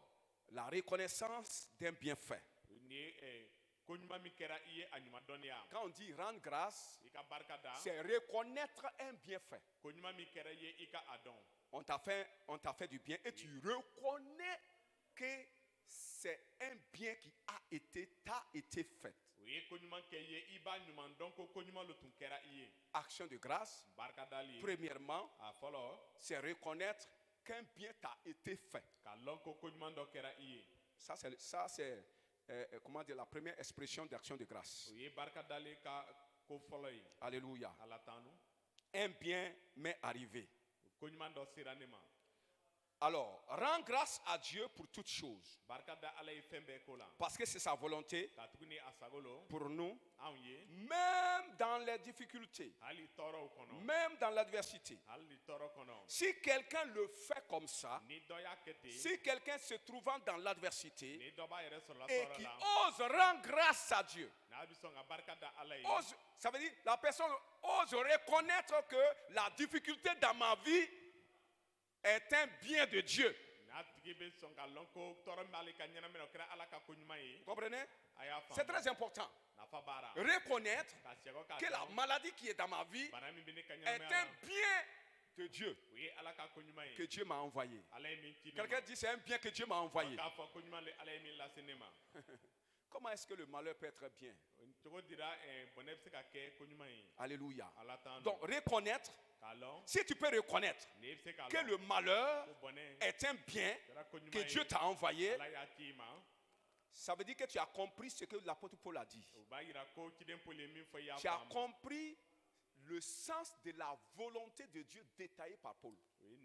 la reconnaissance d'un bienfait. Ni ko ɲuman min kɛra i ye a ɲuman dɔnniya. Quand on dit rendre grâce, I ka barika da. c'est reconnaître un bienfait. Ko ɲuman min kɛra i ye i ka a dɔn. On t'a fait du bien et tu reconnais que c'est un bien qui t'a été fait. O ye ko ɲuman kɛ i ye i b'a ɲuman dɔn ko ɲuman lo tun kɛra i ye. Action de grâce, Barika dali. premièrement, A fɔlɔ c'est reconnaître qu'un bien t'a été fait. ka lɔn ko ɲuman dɔ kɛra i ye. Ça, c'est comment dire, la première expression d'action de grâce. O ye barika dali ka ko fɔlɔ ye. Alléluia. Ala tanu. Un bien m'est arrivé. Ko ɲuman dɔ sera ne ma. Alors, rends grâce à Dieu pour toutes choses. Barika da ala ye fɛn bɛɛ ko la. Parce que c'est sa volonté Ka tuguni a sago lo. pour nous, Anw ye. même dans les difficultés, Hali tɔɔrɔw kɔnɔ. même dans l'adversité. Hali tɔɔrɔ kɔnɔ. Si quelqu'un le fait comme ça, Ni dɔ y'a kɛ ten. si quelqu'un se trouvant dans l'adversité Ni dɔ b'a yɛrɛ sɔrɔ la et tɔɔrɔ qui la. ose rendre grâce à Dieu, N'a bɛ sɔn ka barika da ala ye. ça veut dire la personne ose reconnaître que la difficulté dans ma vie est un bien de Dieu. n'a tigi bɛ sɔn ka lɔn ko tɔɔrɔ min b'ale ka ɲɛnamina o kɛra ala ka ko ɲuman ye. Vous comprenez? A y'a C'est faamu. très important. Nafa baara. Reconnaître Ka sɛgɛn k'a que la dɔn maladie qui est dans ma vie bana min bɛ ne ka est ɲɛnamaya un la bien de Dieu o ye ala ka ko ɲuman que ye. Dieu m'a envoyé. Ala ye min ci ne Quelqu'un ma. dit c'est un bien que Dieu m'a envoyé. K'a fɔ ko ɲuman le ala ye min lase ne ma. Comment est-ce que le malheur peut être bien? Cogo dira bɔnɛ bɛ se ka kɛ ko ɲuman ye. Alléluia. Ala t'an Donc dɔn. reconnaître, K'a lɔn. si tu peux reconnaître N'i bɛ se k'a que lɔn le malheur ko bɔnɛ est un bien kɛra ko ɲuman que ye. Dieu t'a envoyé, Ala y'a ci i ma. ça veut dire que tu as compris ce que l'apôtre Paul a dit. O b'a yira ko ciden Paul ye min fɔ i y'a Tu as faamu. compris le sens de la volonté de Dieu détaillée par Paul.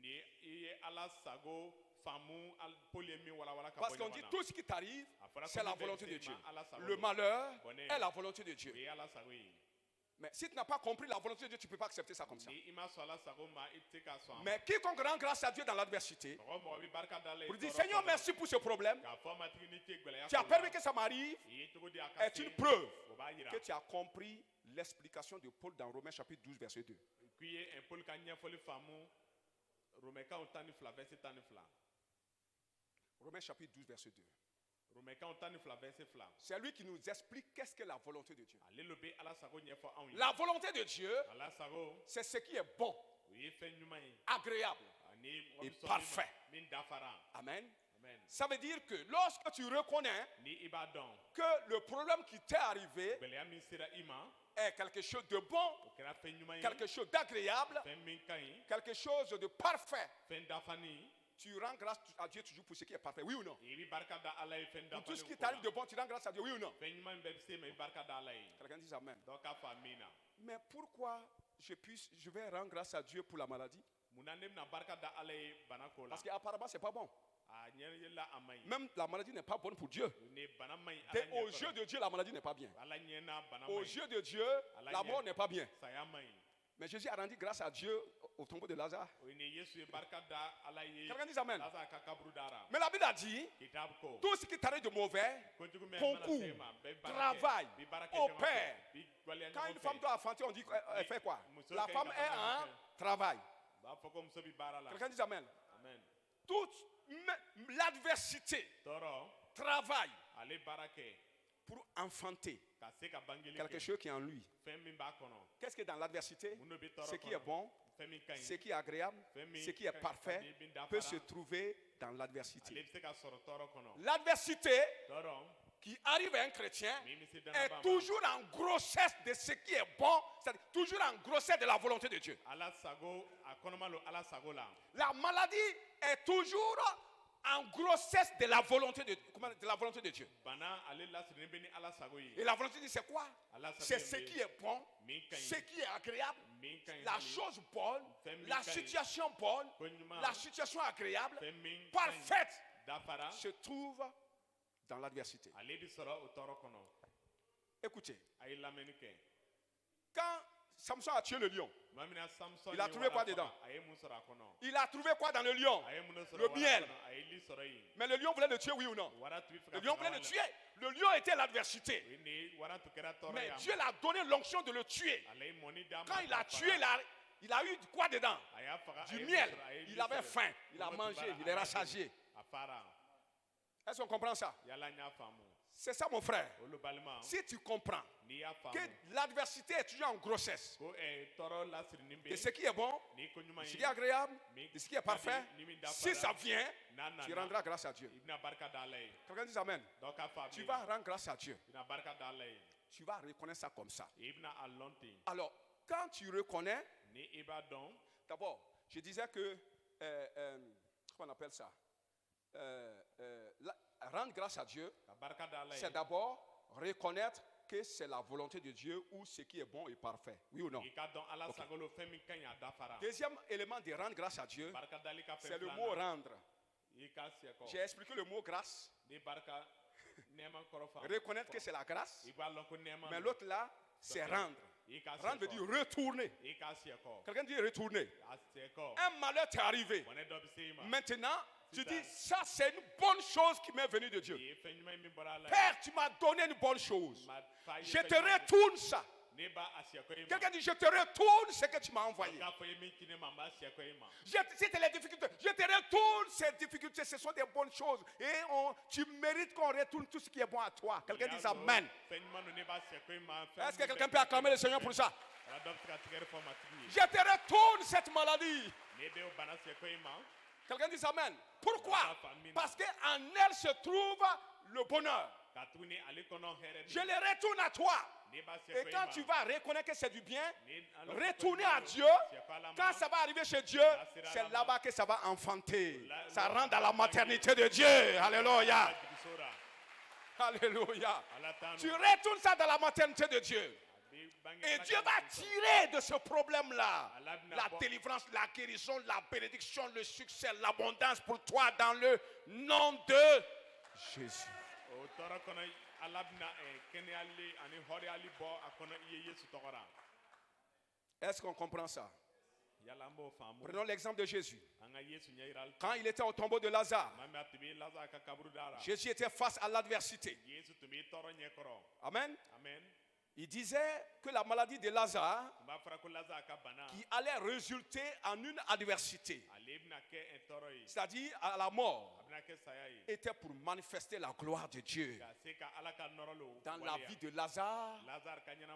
Ni i ye ala sago faamu Paul ye min walawala ka Parce bɔ qu'on ɲɔgɔn dit na. tout ce qui t'arrive, A fɔra c'est ko la min bɛ volonté se de i Dieu. ma, ala sago Le don. malheur Bonheur. est la volonté de Dieu. O ye ala sago ye. Mais si tu n'as pas compris la volonté de Dieu, tu ne peux pas accepter ça comme ça. Ni i ma sɔn ala sago ma i tɛ se k'a sɔn a ma. Mais quiconque rend grâce à Dieu dans l'adversité, Mɔgɔ o mɔgɔ bɛ barika da ala ye pour dire tɔɔrɔ Seigneur, kɔnɔ. merci pour ce problème, K'a fɔ matigi ni ce gɛlɛya tu as kɔnɔ. permis que ça m'arrive, I ye cogo di a ka est se. une preuve O b'a yira que tu as compris l'explication de Paul dans Romains chapitre 12, verset 2. k'i ye Paul ka ɲɛfɔli faamu Romains 12 verset 12. Romains chapitre 12, verset 2. Romains 12 verset 2. C'est lui qui nous explique qu'est-ce que la volonté de Dieu. Ale lo bɛ ala sago ɲɛfɔ anw ye. La volonté de Dieu, Ala sago c'est ce qui est bon, o ye fɛn ɲuman ye. agréable. Ani Et mɔgɔ min sɔn parfait. min dafara. Amen. Amen. Ça veut dire que lorsque tu reconnais Ni i b'a dɔn que le problème qui t'est arrivé gɛlɛya min sera i ma est quelque chose de bon, o kɛra fɛn ɲuman ye. quelque chose d'agréable, Fɛn min ka ɲi. quelque chose de parfait. Fɛn dafani. Tu rends grâce à Dieu toujours pour ce qui est parfait, oui ou non? I bɛ barika da ala ye fɛn Pour tout ce dafani qui ko t'arrive la. de bon, tu rends grâce à Dieu, oui ou non? Fɛn ɲuman min bɛɛ bɛ se ma i barika da ala ye. Quelqu'un dit Amen. Dɔ k'a fɔ amina. Mais pourquoi je vais rendre grâce à Dieu pour la maladie? Munna ne bɛna barika da ala ye bana ko la. Parce qu'apparemment, ce n'est pas bon. A ɲɛla a ma ɲi. Même la maladie n'est pas bonne pour Dieu. Ni bana ma ɲi ala Aux yeux de Dieu, la maladie n'est pas bien. Ala ɲɛna bana ma Aux ɲi. yeux de Dieu, la mort n'est pas bien. Saya ma ɲi. Mais Jésus a rendu grâce à Dieu au tombeau de Lazare. O ni Yesu ye barika da ala ye. Quelqu'un dit Amen. Lazare ka kaburu dara. Mais la Bible a dit, Kitabu ko. tout ce qui t'arrive de mauvais, Kojugu min concours, mana se ma, bɛɛ baara kɛ. travail, Bi baara kɛ au ɲɔgɔn père. fɛ. Bi waleya Quand ɲɔgɔn une femme fɛ. doit enfanter, on dit qu'elle fait quoi? Muso La kɛ femme ka est baara en kɛ. travail. B'a fɔ ko muso bi baara la. Quelqu'un dit Amen. Amen. Toute l'adversité Tɔɔrɔ travaille ale baara kɛ pour enfanter ka se ka bangeli quelque kɛ. chose qui est en lui. Fɛn min b'a kɔnɔ. Qu'est-ce qui est dans l'adversité? Mun de bɛ tɔɔrɔ Ce qui est kɔnɔ. bon, Fɛn min ka ce ɲi. qui est agréable, ce qui est parfait peut se trouver dans Ale l'adversité. bɛ se ka sɔrɔ tɔɔrɔ kɔnɔ. L'adversité Tɔɔrɔ qui arrive à un chrétien min bɛ se est danaba ma. toujours en grossesse de ce qui est bon, c'est-à-dire toujours en grossesse de la volonté de Dieu. Ala sago a kɔnɔma lo ala sago la. La maladie est toujours en grossesse de la volonté de Dieu. Bana ale lasiri bɛ ni ala sago ye. Et la volonté de Dieu, c'est quoi? Ala sago C'est ye ce min qui est bon, min ka ce ɲi. qui est agréable, Min ka ɲi la hali. chose bonne, Fɛn min la ka ɲi. situation bonne, Ko ɲuman. la situation agréable, Fɛn min ka ɲi. parfaite, Dafara. se trouve dans l'adversité. Ale bɛ sɔrɔ o tɔɔrɔ kɔnɔ. Écoutez, A ye lamɛnni kɛ. quand Samson a tué le lion, Tuma min na Samson Il a ye trouvé wara quoi faga, dedans? A ye mun sɔrɔ a kɔnɔ. il a trouvé quoi dans le lion? A ye mun sɔrɔ Le wara miel. kɔnɔ. A ye li sɔrɔ yen. Mais le lion voulait le tuer, oui ou non? Wara tun bɛ fɛ Le ka lion faga voulait le wale. tuer. Le lion était l'adversité. O ye ni wara tun kɛra tɔɔrɔ Mais ye a Dieu ma. l'a donné l'onction de le tuer. Ale ye mɔni d'a ma. Quand il a k'a tué, faga. il a eu quoi dedans? A y'a faga. A Du ye mun miel. sɔrɔ, a ye li Il avait sɔrɔ. faim. Il a Kɔngɔ tun mangé. b'a la, Il a est y'a rassasié. dun. A fara. Est-ce qu'on comprend ça? Yala n y'a faamu. C'est ça, mon frère. Olu balima. Si tu comprends N'i y'a que faamu. l'adversité est toujours en grossesse, Ko tɔɔrɔ lasirinin bɛ de ce qui est bon, n'i ko ɲuman de ce ye. qui est agréable, Min de ce qui est parfait, ni min dafara, si ça vient, n'a tu nana, rendras grâce à Dieu. I bɛna barika da ala ye. Quelqu'un dit Amen. Dɔ k'a fɔ a Tu bɛ vas yen. rendre grâce à Dieu. I bɛna barika da ala ye. Tu vas reconnaître ça comme ça. I bɛna a lɔn ten. Alors, quand tu reconnais, Ni i b'a dɔn. d'abord, je disais que, comment on appelle ça? Rendre grâce à Dieu, Ka barika da ala ye. c'est d'abord reconnaître que c'est la volonté de Dieu ou ce qui est bon et parfait. Oui ou non? I ka dɔn ala sago lo fɛn min ka ɲi a dafara. Deuxième élément de rendre grâce à Dieu, Barika dali ka fɛn c'est le filanan. mot rendre. I ka siyɛ kɔ. J'ai expliqué le mot grâce, Ni barika nɛɛma kɔrɔ faamu. reconnaître que c'est la grâce, I b'a lɔn ko nɛɛma mais don. l'autre là, c'est rendre. I ka Rendre veut siyɛ dire kɔ. retourner. I ka siyɛ kɔ. Quelqu'un dit retourner. A siyɛ kɔ. Un malheur t'est arrivé. Bɔnɛ dɔ bɛ se i ma. Maintenant, tu C'est ça. dis, ça c'est une bonne chose qui m'est venue de I Dieu. ye fɛn ɲuman min bɔra ala ye. Père, tu m'as donné une bonne chose. Ma fa ye Je fɛn te ɲuman di. retourne ça. Ni Neba asiako ima. Quelqu'un dit, je te retourne ce que tu m'as envoyé. Anga fo yemi kine mamba asiako ima. C'était les difficultés. Je te retourne ces difficultés. Ce sont des bonnes choses. Et tu mérites qu'on retourne tout ce qui est bon à toi. Quelqu'un dit Amen. Est-ce que quelqu'un peut acclamer le Seigneur pour ça? Je te retourne cette maladie. Quelqu'un dit Amen. Pourquoi? Parce qu'en elle se trouve le bonheur. Je le retourne à toi. Et quand tu vas reconnaître que c'est du bien, retourner à Dieu, quand ça va arriver chez Dieu, c'est là-bas que ça va enfanter. Ça rentre dans la maternité de Dieu. Alléluia. Alléluia. Tu retournes ça dans la maternité de Dieu. Et Dieu va tirer de ce problème-là la délivrance, la guérison, la bénédiction, le succès, l'abondance pour toi dans le nom de Jésus. Est-ce qu'on comprend ça? Prenons l'exemple de Jésus. Quand il était au tombeau de Lazare, Jésus était face à l'adversité. Amen. Il disait que la maladie de Lazare, qui allait résulter en une adversité, c'est-à-dire à la mort, était pour manifester la gloire de Dieu dans la vie de Lazare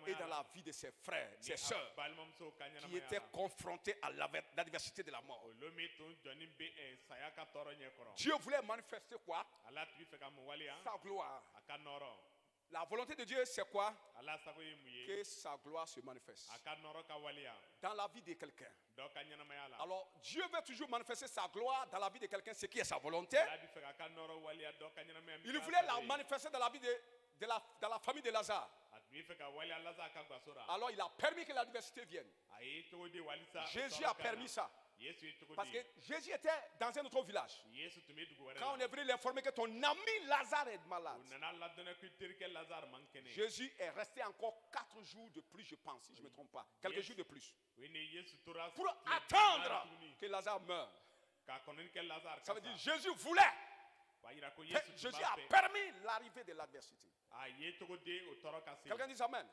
et dans la vie de ses frères, ses sœurs, qui étaient confrontés à l'adversité de la mort. Dieu voulait manifester quoi? Sa gloire. La volonté de Dieu, c'est quoi? Que sa gloire se manifeste dans la vie de quelqu'un. Alors, Dieu veut toujours manifester sa gloire dans la vie de quelqu'un, ce qui est sa volonté. Il voulait la manifester dans la vie dans la famille de Lazare. Alors, il a permis que l'adversité vienne. Jésus a permis ça. Parce que Jésus était dans un autre village. Quand on est venu l'informer que ton ami Lazare est malade, Jésus est resté encore 4 jours de plus, je pense, si je ne me trompe pas. Quelques jours de plus. Pour attendre que Lazare meure. Ça veut dire Jésus voulait. Jésus a permis l'arrivée de l'adversité. Quelqu'un dit Amen.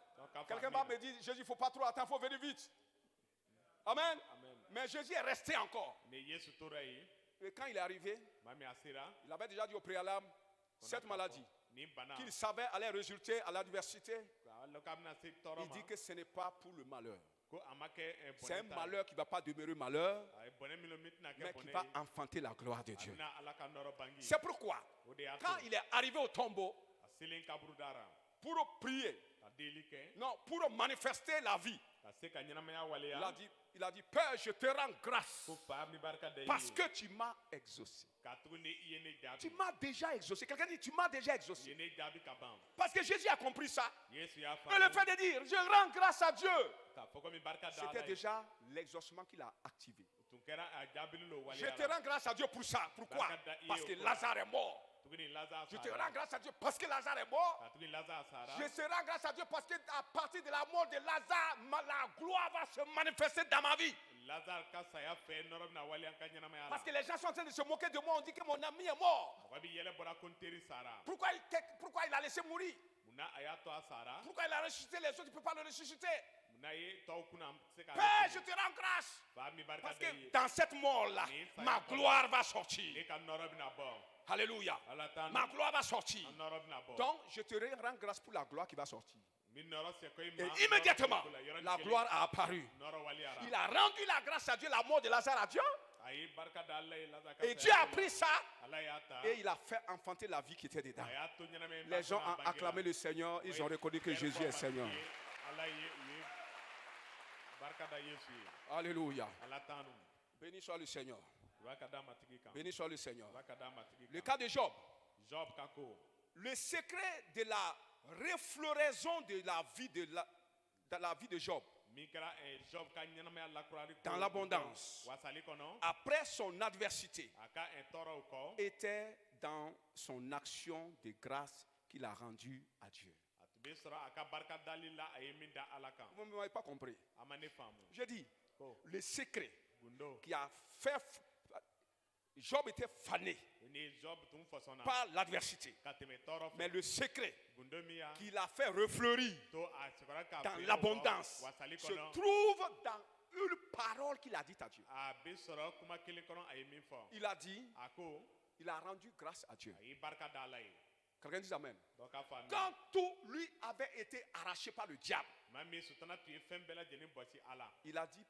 Quelqu'un va me dire, Jésus, il ne faut pas trop attendre, il faut venir vite. Amen. Mais Jésus est resté encore. Et quand il est arrivé, il avait déjà dit au préalable cette maladie qu'il savait allait résulter à l'adversité. Il dit que ce n'est pas pour le malheur. C'est un malheur qui ne va pas demeurer malheur, mais qui va enfanter la gloire de Dieu. C'est pourquoi, quand il est arrivé au tombeau pour prier, non, pour manifester la vie, il a dit, Père, je te rends grâce parce que tu m'as exaucé. Tu m'as déjà exaucé. Quelqu'un dit, tu m'as déjà exaucé. Parce que Jésus a compris ça. Et le fait de dire, je rends grâce à Dieu, c'était déjà l'exaucement qu'il a activé. Je te rends grâce à Dieu pour ça. Pourquoi? Parce que Lazare est mort. Je te rends grâce à Dieu parce que Lazare est mort. Je te rends grâce à Dieu parce qu'à partir de la mort de Lazare, la gloire va se manifester dans ma vie. Parce que les gens sont en train de se moquer de moi. On dit que mon ami est mort. Pourquoi il a laissé mourir? Pourquoi il a ressuscité les autres? Il ne peut pas le ressusciter. Père, je te rends grâce. Parce que dans cette mort-là, ma gloire va sortir. Alléluia. Ma gloire va sortir. Donc, je te rends grâce pour la gloire qui va sortir. Et immédiatement, la gloire a apparu. Il a rendu la grâce à Dieu, la mort de Lazare à Dieu. Et Dieu a pris ça et il a fait enfanter la vie qui était dedans. Les gens ont acclamé le Seigneur, ils ont reconnu que Jésus est Seigneur. Alléluia. Béni soit le Seigneur. Béni soit le Seigneur. Le cas de Job. Le secret de la refloraison de la vie de Job dans l'abondance après son adversité était dans son action de grâce qu'il a rendue à Dieu. Vous ne m'avez pas compris. Je dis, le secret qui a fait Job était fané Ni Job tum fosona. par l'adversité. Kateme toro. Mais le secret Gundomia. qui l'a fait refleurir To a sekora ka. dans l'abondance Wasali se kono. trouve dans une parole qu'il a dite à Dieu. A bisoro kuma kili kono ay min fo. Il a dit, Ako. il a rendu grâce à Dieu. Ay barka dalay. Quelqu'un dit Amen. Donc a famille. Quand tout lui avait été arraché par le diable, Mami sutana tu fembela jeni bosi ala. il a dit,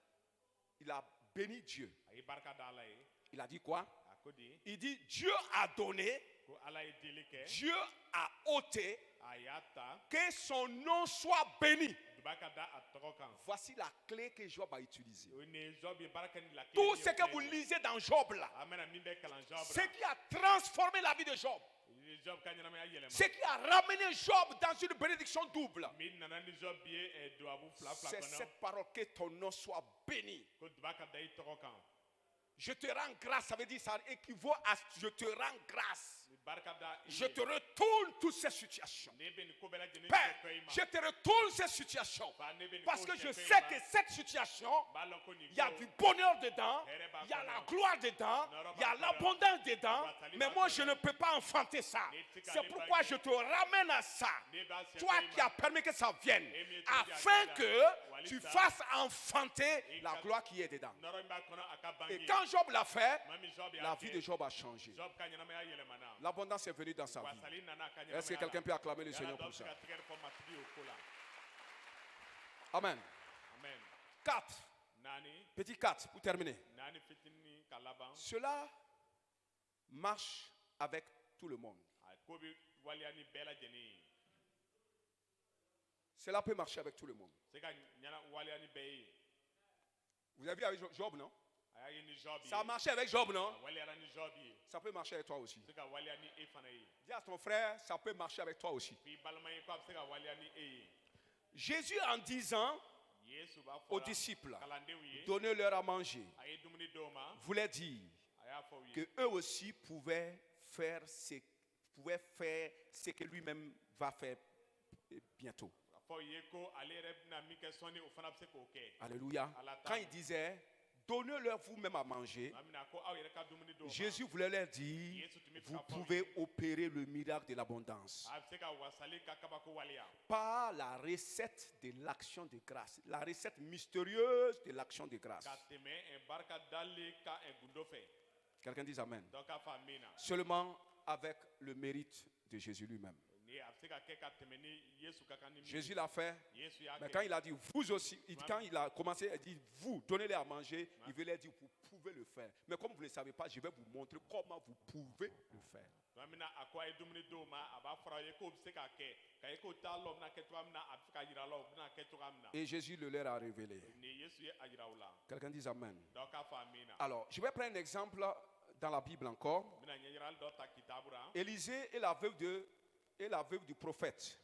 il a béni Dieu. Ay barka dalay. Il a dit quoi? Akodi. Il dit, Dieu a donné, Ko ala idilike. Dieu a ôté, Ayata. que son nom soit béni. Dubaka da atokan. Voici la clé que Job a utilisée. Ni Job barka ni la. Tout ce que vous lisez dans Job là, Amena minde kalan Job. ce qui a transformé la vie de Job, Job kanyana me ayelema. ce qui a ramené Job dans une bénédiction double, Min nana ni Job bie e do abu fla fla c'est kono. cette parole, que ton nom soit béni. Ko dubaka da itokan. Je te rends grâce, ça veut dire, ça équivaut à je te rends grâce. Barka da. Je te retourne toutes ces situations. Nebe ni kobela jeni Père, koima. je te retourne ces situations. Ba nebe ni Parce ko que je chepe sais ima. que cette situation, Balon ko ni il y a go. du bonheur dedans, il y a la gloire dedans, il y a l'abondance dedans, mais moi je ne peux pas enfanter ça. C'est pourquoi je te ramène à ça. Toi qui as permis que ça vienne, afin que tu fasses enfanter la gloire qui est dedans. Noro mba kono akabangi. Et quand Job l'a fait, Mami Job ya la ke. vie de Job a changé. Job kanyana me ayelema na. L'abondance est venue dans sa vie. Wasali nana kanyana. Est-ce que quelqu'un peut acclamer le Seigneur pour ça? Amen. Amen. 4. Nani. Petit 4 pour terminer. Nani fitini kalaban. Cela marche avec tout le monde. Kobi waliani bela jeni. Cela peut marcher avec tout le monde. Seka nyana waliani bei. Vous avez vu avec Job, non? Ayayi ni Job. Ça a marché avec Job, non? Waliana ni Job. Ça peut marcher avec toi aussi. Seka waliani efanayi. Dis à ton frère, ça peut marcher avec toi aussi. Fi balmayi ko seka waliani e. Jésus, en disant Yesu ba aux fora. disciples, Kalande wiye. donnez-leur à manger, Ayi dumuni doma. voulait dire Aya fo wiye. que eux aussi pouvaient faire ce que lui-même va faire bientôt. Fo wiye ko ale rebna mike soni ofana se ko ke. Alléluia. Quand il disait, donnez-leur vous-même à manger, Amina ko aw yere ka dumuni doma. Jésus voulait leur dire, vous pouvez opérer le miracle de l'abondance A seka wasali ka kabako walia. par la recette de l'action de grâce, la recette mystérieuse de l'action de grâce. Kateme en barka dali ka en gundofe. Quelqu'un dit Amen. Donc a famina. Seulement avec le mérite de Jésus lui-même. Ni a seka ke kateme ni Yesu kakani. Jésus l'a fait, Yesu ya mais ke. quand il a dit vous aussi, quand il a commencé à dire vous, donnez-les à manger, il veut leur dire vous pouvez le faire. Mais comme vous ne le savez pas, je vais vous montrer comment vous pouvez le faire. Amina akwa e dumuni doma aba fara ye ko seka ke. Ka ye ko ta lo na ke to amna afika yira lo na ke to amna. Et Jésus le leur a révélé. Ni Yesu ye ayira ula. Quelqu'un dit Amen. Donc a famina. Alors, je vais prendre un exemple dans la Bible encore. Mina nyira do ta kitabura. Élisée est la veuve du prophète.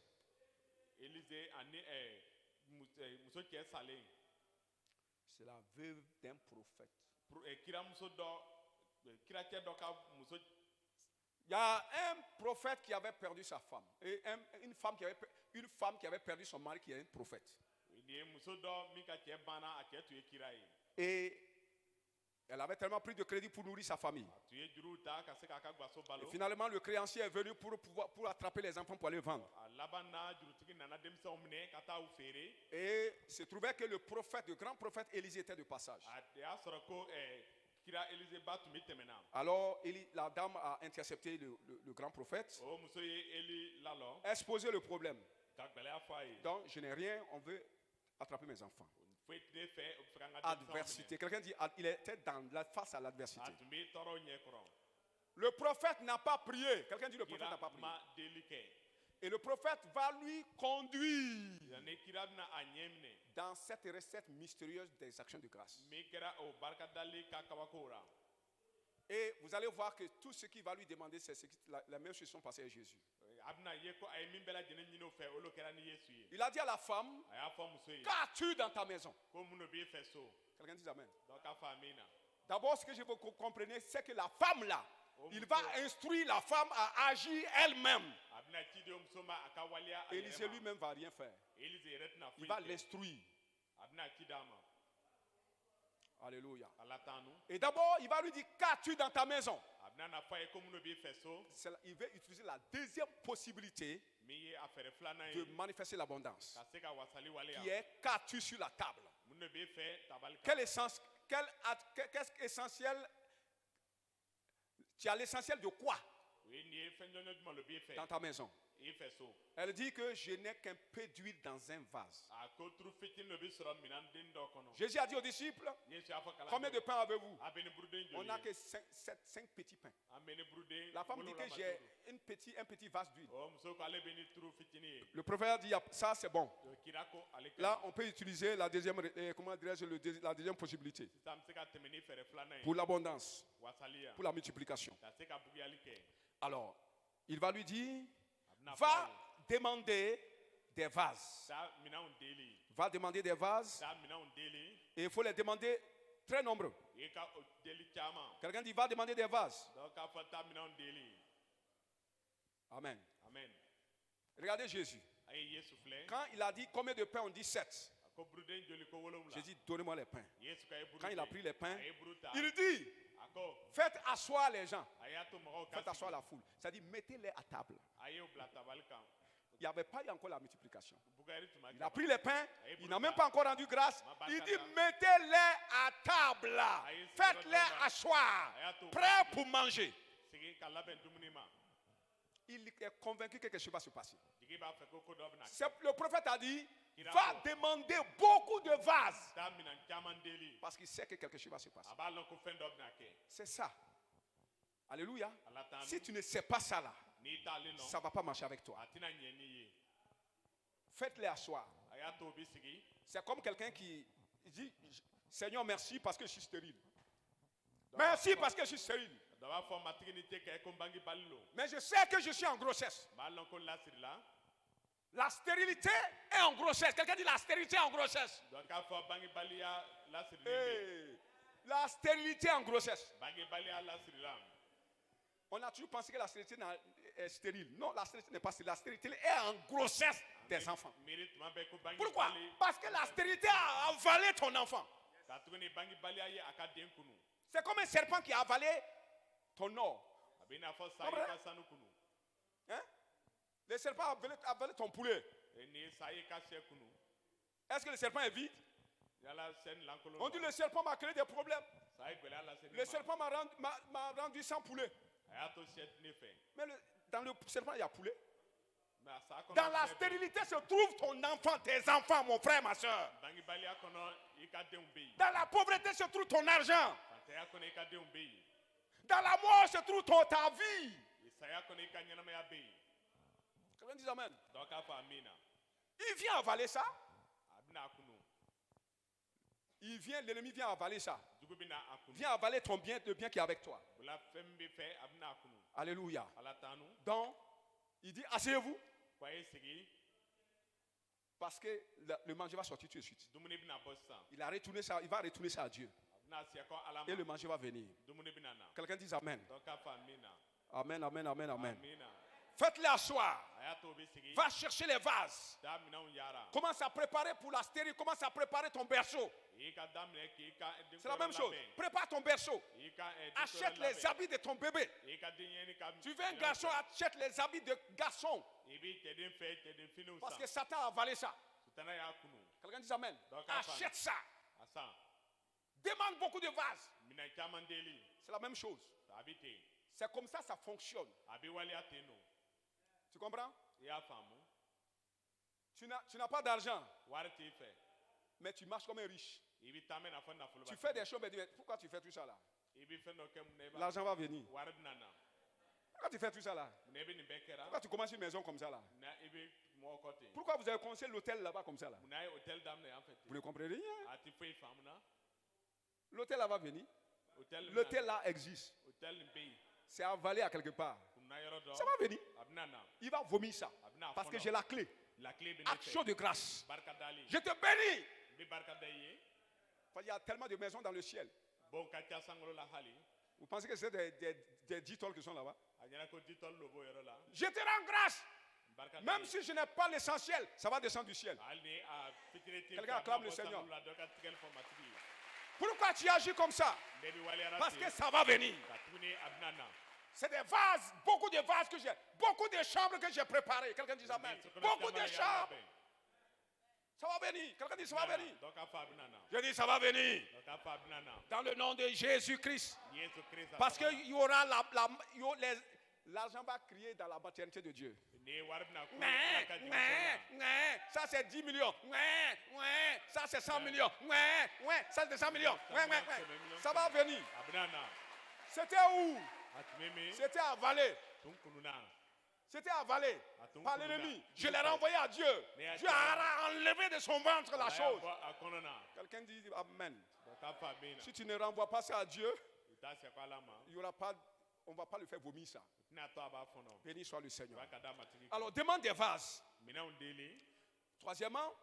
Élysée ani muso ke salé. C'est la veuve d'un prophète. Kira muso do kira ke do ka muso. Il y a un prophète qui avait perdu sa femme. Et une femme qui avait perdu son mari qui est un prophète. Ni muso do mika ke bana ake tu kira yi. Et elle avait tellement pris de crédit pour nourrir sa famille. Tu es juru ta ka se ka ka gbaso Et balo. finalement, le créancier est venu pour attraper les enfants pour aller vendre. Labana juru tiki nana demsa omne kata u fere. Et il se trouvait que le grand prophète Élisée était de passage. Ate asoroko kira Élysée batu mitemena. Alors, la dame a intercepté le grand prophète, O muso ye Eli lalo. exposé le problème. Ka gbele afaye. Donc, je n'ai rien, on veut attraper mes enfants. Foi te fe franga Adversité. Quelqu'un dit, il était face à l'adversité. Atumi toro nyekro. Le prophète n'a pas prié. Quelqu'un dit, le prophète n'a Kira pas prié. ma delike. Et le prophète va lui conduire Yani kira na anyemne. dans cette recette mystérieuse des actions de grâce. Mi kira o barka dali ka kabakora. Et vous allez voir que tout ce qu'il va lui demander, c'est la même chose qui sont passées à Jésus. Abna yeko ay min bela jene nyino fe olo kera ni Yesu ye. Il a dit à la femme, Aya fo muso ye. qu'as-tu dans ta maison? Ko muno bi fe so. Quelqu'un dit Amen. Donc a famina. D'abord, ce que je veux que vous compreniez, c'est que la femme là, il va instruire la femme à agir elle-même. Abna chidi o muso ma akawalia. Élisée lui-même ne va rien faire. Élysée retna Il va l'instruire. Abna chidama. Alléluia. ala tanu Et d'abord, il va lui dire, qu'as-tu dans ta maison? abna na fa ko muno bi feso Il va utiliser la deuxième possibilité mi ye afere flana de yi manifester l'abondance, ka se ka wasali wale qui ya est, qu'as-tu sur la table? muno bi fe tabal Quel essence, qu'est-ce essentiel? Tu as l'essentiel de quoi we ni fe nyono dum lo bi fe dans ta maison? e feso Elle dit que je n'ai qu'un peu d'huile dans un vase. a ko tru fitin lo bi soro minan din do kono Jésus a dit aux disciples, yesu afa kala combien de pains avez-vous? abeni bruden On joli n'a que 5 petits pains. ameni bruden La femme dit que j'ai un petit vase d'huile. o muso ko ale beni tru fitini Le prophète dit, ça c'est bon. do kirako ale Là, on peut utiliser la deuxième, comment dirais-je, la deuxième possibilité sam se ka temeni fere flana yi pour l'abondance, wasali ya pour la multiplication. ka se ka bugi ali ke Alors, il va lui dire, abna va demander des vases. sa minan deli Va demander des vases sa minan deli et il faut les demander très nombreux. e ka deli chama Quelqu'un dit, va demander des vases. donc ka fata minan deli Amen. amen Regardez Jésus. ay yesu fle Quand il a dit combien de pains, on dit 7. ko bruden joli ko wolum la J'ai dit, donnez-moi les pains. yesu ka e bruden Quand il a pris les pains, ay bruta il dit, ako faites asseoir les gens. ayato mo ka Faites asseoir la foule. C'est-à-dire, mettez-les à table. aye o blata balkan Il n'y avait pas eu encore la multiplication. bugari tuma Il a pris les pains, il n'a même pas encore rendu grâce. Il dit, mettez-les à table. Faites-les asseoir. Prêts pour manger. sigi ka laben dumuni ma Il est convaincu que quelque chose va se passer. digi ba fe ko ko do bna Le prophète a dit, va demander beaucoup de vases. ta minan chaman deli Parce qu'il sait que quelque chose va se passer. abalon ko fen do bna ke C'est ça. Alléluia. ala tanu Si tu ne sais pas ça là, ni tali no ça ne va pas marcher avec toi. atina nyeni ye Faites-les asseoir. ayato bi sigi C'est comme quelqu'un qui dit, Seigneur, merci parce que je suis stérile. Merci parce que je suis stérile. do ba fo matigi te ke ko bangi ballo Mais je sais que je suis en grossesse. balon ko lasiri la La stérilité est en grossesse. Quelqu'un dit la stérilité est en grossesse. do ka fo bangi balia lasiri ni Hey, la stérilité est en grossesse. bangi balia lasiri la On a toujours pensé que la stérilité est stérile. Non, la stérilité n'est pas stérile. La stérilité est en grossesse des enfants. mérite ma be ko bangi Pourquoi? bali Parce que la stérilité a avalé ton enfant. ka tuguni bangi balia ye aka den kunu C'est comme un serpent qui a avalé ton or. abina fo sai Comprends? ka sanu kunu Hein? Le serpent a avalé ton poulet. ni sai ka se kunu Est-ce que le serpent est vide? yala sen lankolo On dit le serpent m'a créé des problèmes. sai gwela la sen Le serpent m'a rendu sans poulet. ayato set ne fe Mais dans le serpent, il y a poulet. mais sa ko Dans la stérilité se trouve ton enfant, tes enfants, mon frère, ma soeur. bangi balia kono ika den be Dans la pauvreté se trouve ton argent. ya kono ika den be Dans la mort se trouve ta vie. isaya kono ika nyana ya be Quelqu'un dit amen. donc afa amina Il vient avaler ça. abina kunu L'ennemi vient avaler ça. dugu bina akunu Viens avaler ton bien, le bien qui est avec toi. bula fembe fe abina kunu Alléluia. ala tanu Donc, il dit, asseyez-vous. kwa sigi Parce que le manger va sortir tout de suite. dumuni bina bossa Il va retourner ça à Dieu. abina sia ko ala Et le manger va venir. dumuni bina na Quelqu'un dit amen. donc afa amina Amen, amen, amen, amen. amina Faites-les asseoir. ayato be sigi Va chercher les vases. da mina yara Commence à préparer pour la stérile. Commence à préparer ton berceau. ika damne ki ika C'est la même chose. Prépare ton berceau. ika Achète les habits de ton bébé. ika dinyeni ka Tu veux un garçon, achète les habits de garçon. ibi tedin fe tedin finu Parce sa que Satan a avalé ça. sutana ya kunu Quelqu'un dit amen. Donc, Achète ça. asa Demande beaucoup de vases. mina chaman deli C'est la même chose. abite C'est comme ça fonctionne. abi wali ateno Tu comprends? ya famu Tu n'as pas d'argent, warti fe mais tu marches comme un riche. ibi tame na fonna fulu Tu fais des choses, mais dis, mais pourquoi tu fais tout ça là? ibi fe no kem neba L'argent va venir. warad nana Pourquoi tu fais tout ça là? nebi ni bekera Pourquoi tu commences une maison comme ça là? na ibi mo kote Pourquoi vous avez construit l'hôtel là-bas comme ça là? munai hotel damne en fait Vous ne comprenez rien. ati fe famuna L'hôtel là va venir. hotel L'hôtel là existe. hotel mbi C'est avalé à quelque part. kuna yoro do Ça va venir. abnana Il va vomir ça. abna Parce que j'ai la clé. la clé bene Action de grâce. barka dali Je te bénis. bi barka daye Il y a tellement de maisons dans le ciel. bon kacha sangolo la hali Vous pensez que c'est des 10 tôles qui sont là-bas? anyana ko ditol lobo yoro la Je te rends grâce. barka Même si je n'ai pas l'essentiel, ça va descendre du ciel. alni a fitirete Quelqu'un acclame le Seigneur. la doka tikel formatiki Pourquoi tu agis comme ça? Ndebi waliara Parce te. que ça va venir. Katuni abnana. C'est des vases, beaucoup de vases que j'ai, beaucoup de chambres que j'ai préparées. Quelqu'un dit amen. Beaucoup de chambres. Ça va venir. Quelqu'un dit ça va venir. Donc afa abnana. Je dis ça va venir. Donc afa abnana. Dans le nom de Jésus-Christ. Yesu Christ. Parce qu'il y aura l'argent va crier dans la maternité de Dieu. Ne waribna ku. Ça c'est 10 millions. Ça c'est 100 millions. Ça c'est 100 millions. Ça va venir. Abnana. C'était où? Atmeme. C'était à Valais. Tunkununa. C'était avalé par l'ennemi. Je l'ai renvoyé à Dieu. Dieu a enlevé de son ventre la chose. Quelqu'un dit amen. Si tu ne renvoies pas ça à Dieu, il y aura pas, on ne va pas le faire vomir ça. Béni soit le Seigneur. Alors demande des vases. Troisièmement,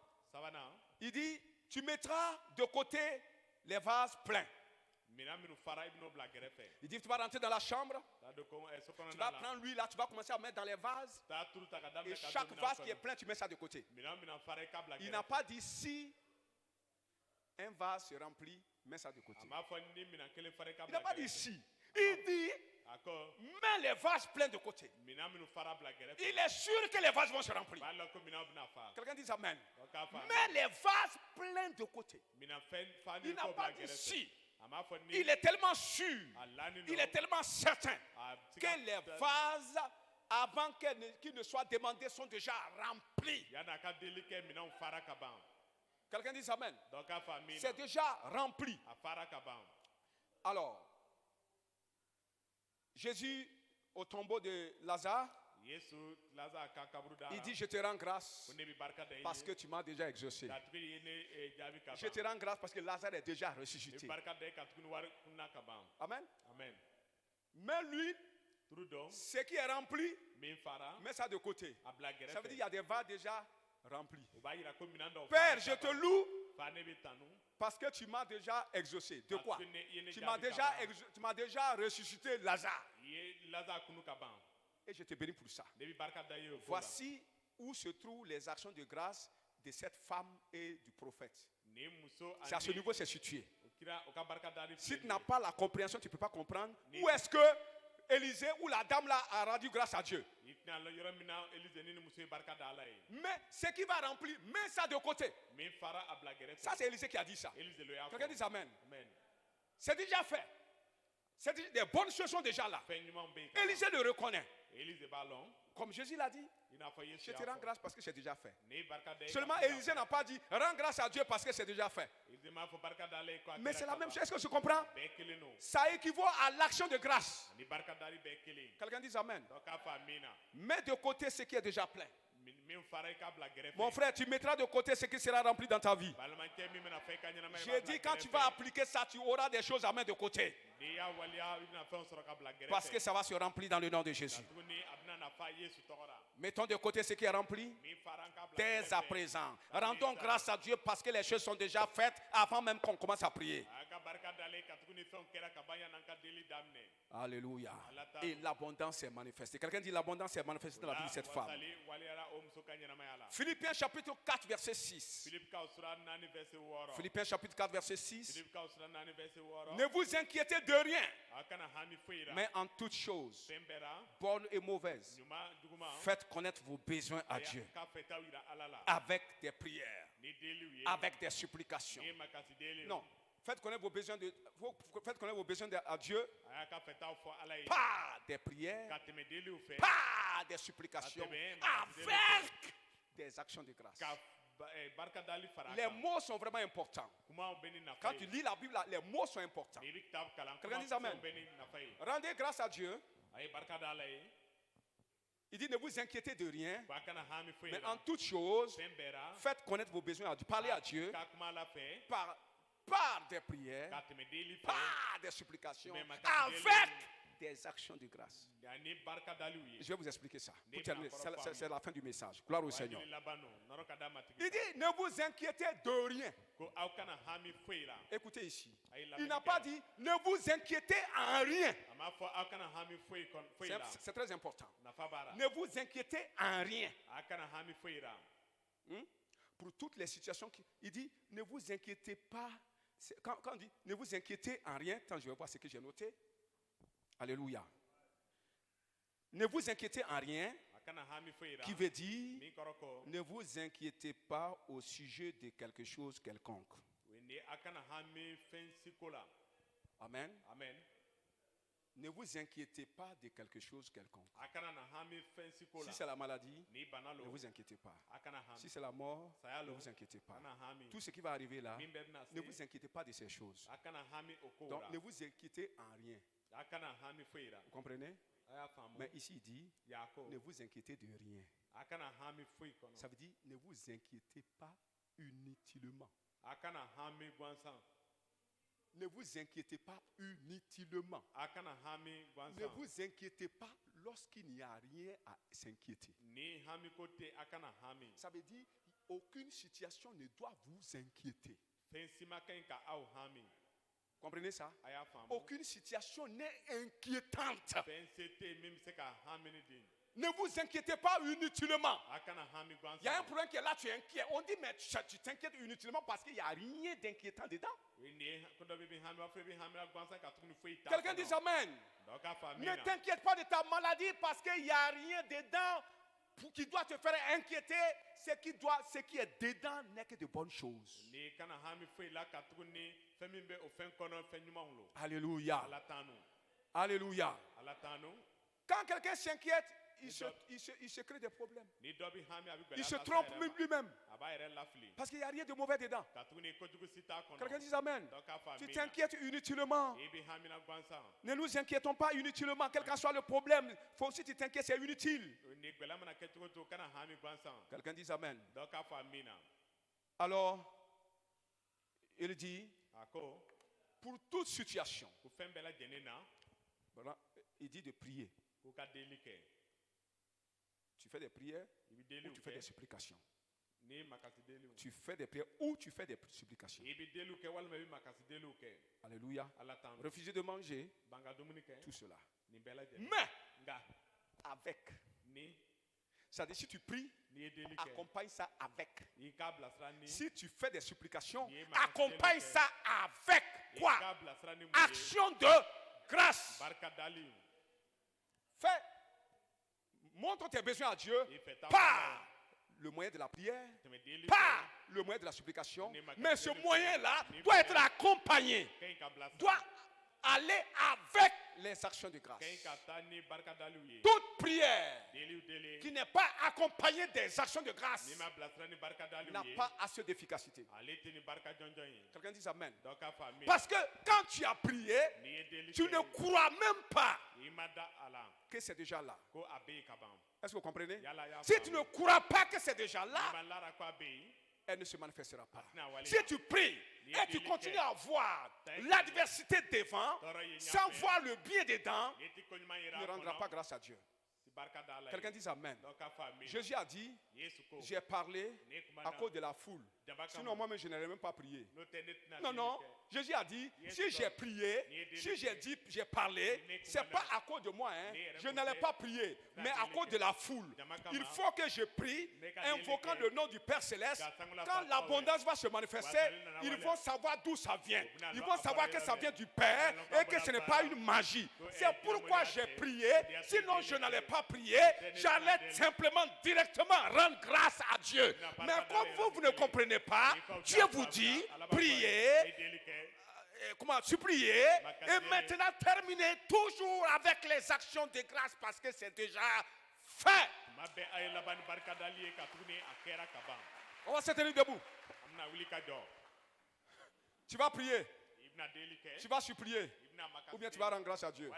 il dit, tu mettras de côté les vases pleins. Il dit, tu vas rentrer dans la chambre, tu vas prendre l'huile là, tu vas commencer à mettre dans les vases. Et chaque vase qui est plein, tu mets ça de côté. Il n'a pas dit si un vase se remplit, mets ça de côté. Il n'a pas dit si. Il dit, mets les vases pleins de côté. Il est sûr que les vases vont se remplir. Quelqu'un dit amen. Mets les vases pleins de côté. Il n'a pas dit si. Il est tellement sûr, il est tellement certain que les vases, avant qu'ils ne soient demandés, sont déjà remplis. Quelqu'un dit amen. C'est déjà rempli. Alors, Jésus, au tombeau de Lazare, il dit, je te rends grâce parce que tu m'as déjà exaucé. Je te rends grâce parce que Lazare est déjà ressuscité. Amen. Mais lui, ce qui est rempli, mets ça de côté. Ça veut dire qu'il y a des vases déjà remplis. Père, je te loue parce que tu m'as déjà exaucé. De quoi? Tu m'as déjà ressuscité Lazare. Et je te bénis pour ça. Voici où se trouvent les actions de grâce de cette femme et du prophète. C'est à ce niveau c'est situé. Si tu n'as pas la compréhension, tu ne peux pas comprendre. Où est-ce que Élisée ou la dame là a rendu grâce à Dieu? Mais ce qui va remplir, mets ça de côté. Ça c'est Élisée qui a dit ça. Quelqu'un dit amen. C'est déjà fait. Les bonnes choses sont déjà là. Élisée le reconnaît. Comme Jésus l'a dit, je te rends grâce parce que c'est déjà fait. Seulement Élisée n'a pas dit rends grâce à Dieu parce que c'est déjà fait. Mais c'est la même chose. Est-ce que tu comprends? Ça équivaut à l'action de grâce. Quelqu'un dit amen. Mets de côté ce qui est déjà plein. Mon frère, tu mettras de côté ce qui sera rempli dans ta vie. J'ai dit quand tu vas appliquer ça, tu auras des choses à mettre de côté. Parce que ça va se remplir dans le nom de Jésus. Mettons de côté ce qui est rempli dès à présent. Rendons grâce à Dieu parce que les choses sont déjà faites avant même qu'on commence à prier. Alléluia. Et l'abondance est manifestée. Quelqu'un dit l'abondance est manifestée dans la vie de cette femme. Philippiens chapitre 4 verset 6. Philippiens chapitre 4 verset 6. Ne vous inquiétez de rien, mais en toutes choses, bonnes et mauvaises, faites connaître vos besoins à Dieu avec des prières, avec des supplications. Non, faites connaître vos besoins à Dieu par des prières, par des supplications, avec des actions de grâce. Les mots sont vraiment importants. Quand tu lis la Bible, les mots sont importants. Quelqu'un dit amen. Rendez grâce à Dieu. Il dit ne vous inquiétez de rien, mais en toutes choses, faites connaître vos besoins à Dieu. Parlez à Dieu par des prières, par des supplications, avec des actions de grâce. Je vais vous expliquer ça. Pour terminer, c'est la fin du message. Gloire au Seigneur. Il dit ne vous inquiétez de rien. Écoutez ici. Il n'a pas dit ne vous inquiétez en rien. C'est très important. Ne vous inquiétez en rien. Pour toutes les situations, il dit ne vous inquiétez pas Quand on dit ne vous inquiétez en rien, tant je vais voir ce que j'ai noté. Alléluia. Ne vous inquiétez en rien, qui veut dire ne vous inquiétez pas au sujet de quelque chose quelconque. Amen. Amen. Ne vous inquiétez pas de quelque chose quelconque. Si c'est la maladie, ne vous inquiétez pas. Si c'est la mort, ne vous inquiétez pas. Tout ce qui va arriver là, ne vous inquiétez pas de ces choses. Donc ne vous inquiétez en rien. Vous comprenez? Mais ici il dit, ne vous inquiétez de rien. Ça veut dire, ne vous inquiétez pas inutilement. Ne vous inquiétez pas inutilement. Ne vous inquiétez pas lorsqu'il n'y a rien à s'inquiéter. Ça veut dire, aucune situation ne doit vous inquiéter. Comprenez ça? Aucune situation n'est inquiétante. Ne vous inquiétez pas inutilement. Il y a un problème qui est là, tu es inquiet. On dit, mais tu t'inquiètes inutilement parce qu'il n'y a rien d'inquiétant dedans. Quelqu'un dit amen. Ne t'inquiète pas de ta maladie parce qu'il n'y a rien dedans qui doit te faire inquiéter. Ce qui est dedans n'est que de bonnes choses. Alléluia. Alléluia. Quand quelqu'un s'inquiète, il se crée des problèmes. Il se trompe lui-même. Parce qu'il n'y a rien de mauvais dedans. Quelqu'un dit amen. Tu t'inquiètes inutilement. Ne nous inquiétons pas inutilement. Quel que soit le problème, il faut aussi tu t'inquiètes, c'est inutile. Quelqu'un dit amen. Alors, il dit, pour toute situation, voilà, il dit de prier. Tu fais des prières ou tu fais des supplications. Tu fais des prières ou tu fais des supplications. Alléluia. Refusez de manger tout cela. Mais avec. Ça veut dire si tu pries, accompagne ça avec. Si tu fais des supplications, accompagne ça avec quoi? Action de grâce. Fais. Montre tes besoins à Dieu par le moyen de la prière, par le moyen de la supplication. Mais ce moyen-là doit être accompagné, doit aller avec les actions de grâce. Toute prière qui n'est pas accompagnée des actions de grâce n'a pas assez d'efficacité. Quelqu'un dit amen. Parce que quand tu as prié, tu ne crois même pas que c'est déjà là. Est-ce que vous comprenez? Si tu ne crois pas que c'est déjà là, elle ne se manifestera pas. Si tu pries et tu continues à voir l'adversité devant, sans voir le bien dedans, tu ne rendras pas grâce à Dieu. Quelqu'un dit amen. Jésus a dit, j'ai parlé à cause de la foule. Sinon moi-même je n'aurais même pas prié. Non. Jésus a dit, si j'ai prié, si j'ai dit, j'ai parlé, c'est pas à cause de moi. Je n'allais pas prier, mais à cause de la foule. Il faut que je prie, invoquant le nom du Père Céleste. Quand l'abondance va se manifester, ils vont savoir d'où ça vient. Ils vont savoir que ça vient du Père et que ce n'est pas une magie. C'est pourquoi j'ai prié. Sinon je n'allais pas prier, j'allais simplement directement rendre grâce à Dieu. Mais comme vous ne comprenez pas, Dieu vous dit, priez, suppliez, et maintenant terminez toujours avec les actions de grâce parce que c'est déjà fait. On va se tenir debout. Tu vas prier, tu vas supplier, ou bien tu vas rendre grâce à Dieu.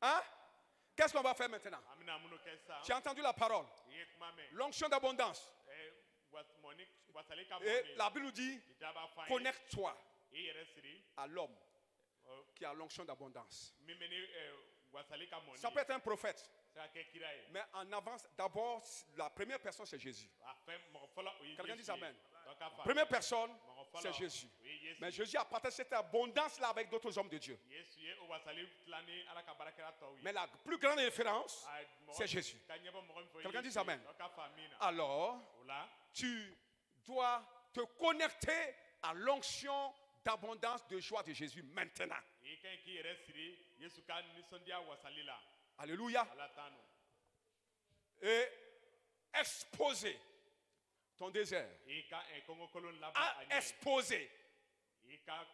Hein? Qu'est-ce qu'on va faire maintenant? Tu as entendu la parole. L'onction d'abondance. Et la Bible nous dit, connecte-toi à l'homme qui a l'onction d'abondance. Ça peut être un prophète. Mais en avance, d'abord, la première personne c'est Jésus. Quelqu'un dit amen. Première personne, c'est Jésus. Mais Jésus a partagé cette abondance-là avec d'autres hommes de Dieu. Mais la plus grande référence, c'est Jésus. Quelqu'un dit amen. Alors, tu dois te connecter à l'onction d'abondance de joie de Jésus maintenant. i kan k'i yɛrɛ siri yesu ka nisɔndiya wasali la Alléluia. ala tanu Et exposer ton désert. i ka kɔngɔkolon À laban a ɲɛ exposer i ka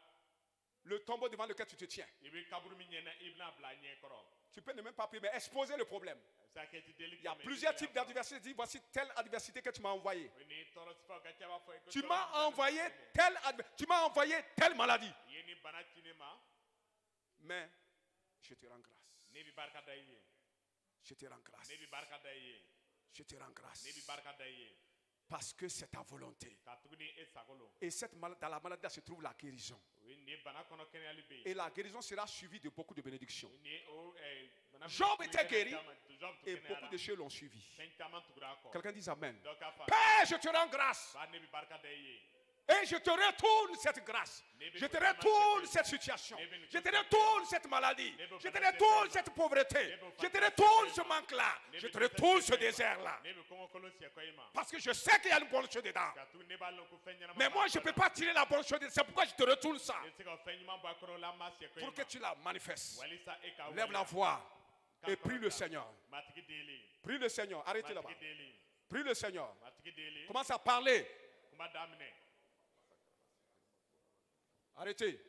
le tombeau devant lequel tu te tiens. i bɛ kaburu min ɲɛna i bɛna bila a ɲɛ kɔrɔ Tu peux ne même pas prier, mais exposer le problème. a bɛ se ka kɛ i tɛ deli Il y a kɛ, mais i bɛ plusieurs se types ka fɔ. d'adversité. Dis, voici telle adversité que tu m'as envoyée. O ni tɔɔrɔ sifaw ka ca, i b'a fɔ, i ko Tu tɔɔrɔ m'as sifaw envoyé ka ca. telle tu m'as envoyé telle maladie. I ye ni bana ci ne ma Mais je te rends grâce. ne bɛ barika da i ye Je te rends grâce. ne bɛ barika da i ye Je te rends grâce. ne bɛ barika da i ye Parce que c'est ta volonté. ka tuguni e sago lo Et dans la maladie se trouve la guérison. o ye nin bana kɔnɔ kɛnɛyali bɛ yen Et la guérison sera suivie de beaucoup de bénédictions. ni o bana Job min était kɛnɛya guéri, caman- Job tun Et beaucoup kɛnɛyara. de choses l'ont suivi. Fɛn caman tugura a kɔ Quelqu'un dit Amen. dɔ k'a fɔ Père, je te rends grâce. ba ne bɛ barika da i ye Et je te retourne cette grâce. Je te retourne cette situation. Je te retourne cette maladie. Je te retourne cette pauvreté. Je te retourne ce manque-là. Je te retourne ce désert-là. ne bɛ kɔngɔkolon siyɛ kɔ i ma Parce que je sais qu'il y a une bonne chose dedans. ka tugu ne b'a lɔn ko fɛn ɲɛnama Mais moi, je ne peux pas tirer la bonne chose. C'est pourquoi je te retourne ça. ne tɛ se ka fɛn ɲuman bɔ a kɔrɔ la n b'a siyɛ kɔ i Pour que tu la manifestes. ma walisa e ka Lève la waleya. voix Ka et prie le kɔrɔta. Seigneur. matigi deli Prie le Seigneur. Arrêtez là-bas. matigi deli Prie le Seigneur. matigi deli Commence à parler. kuma daminɛ Arrêtez.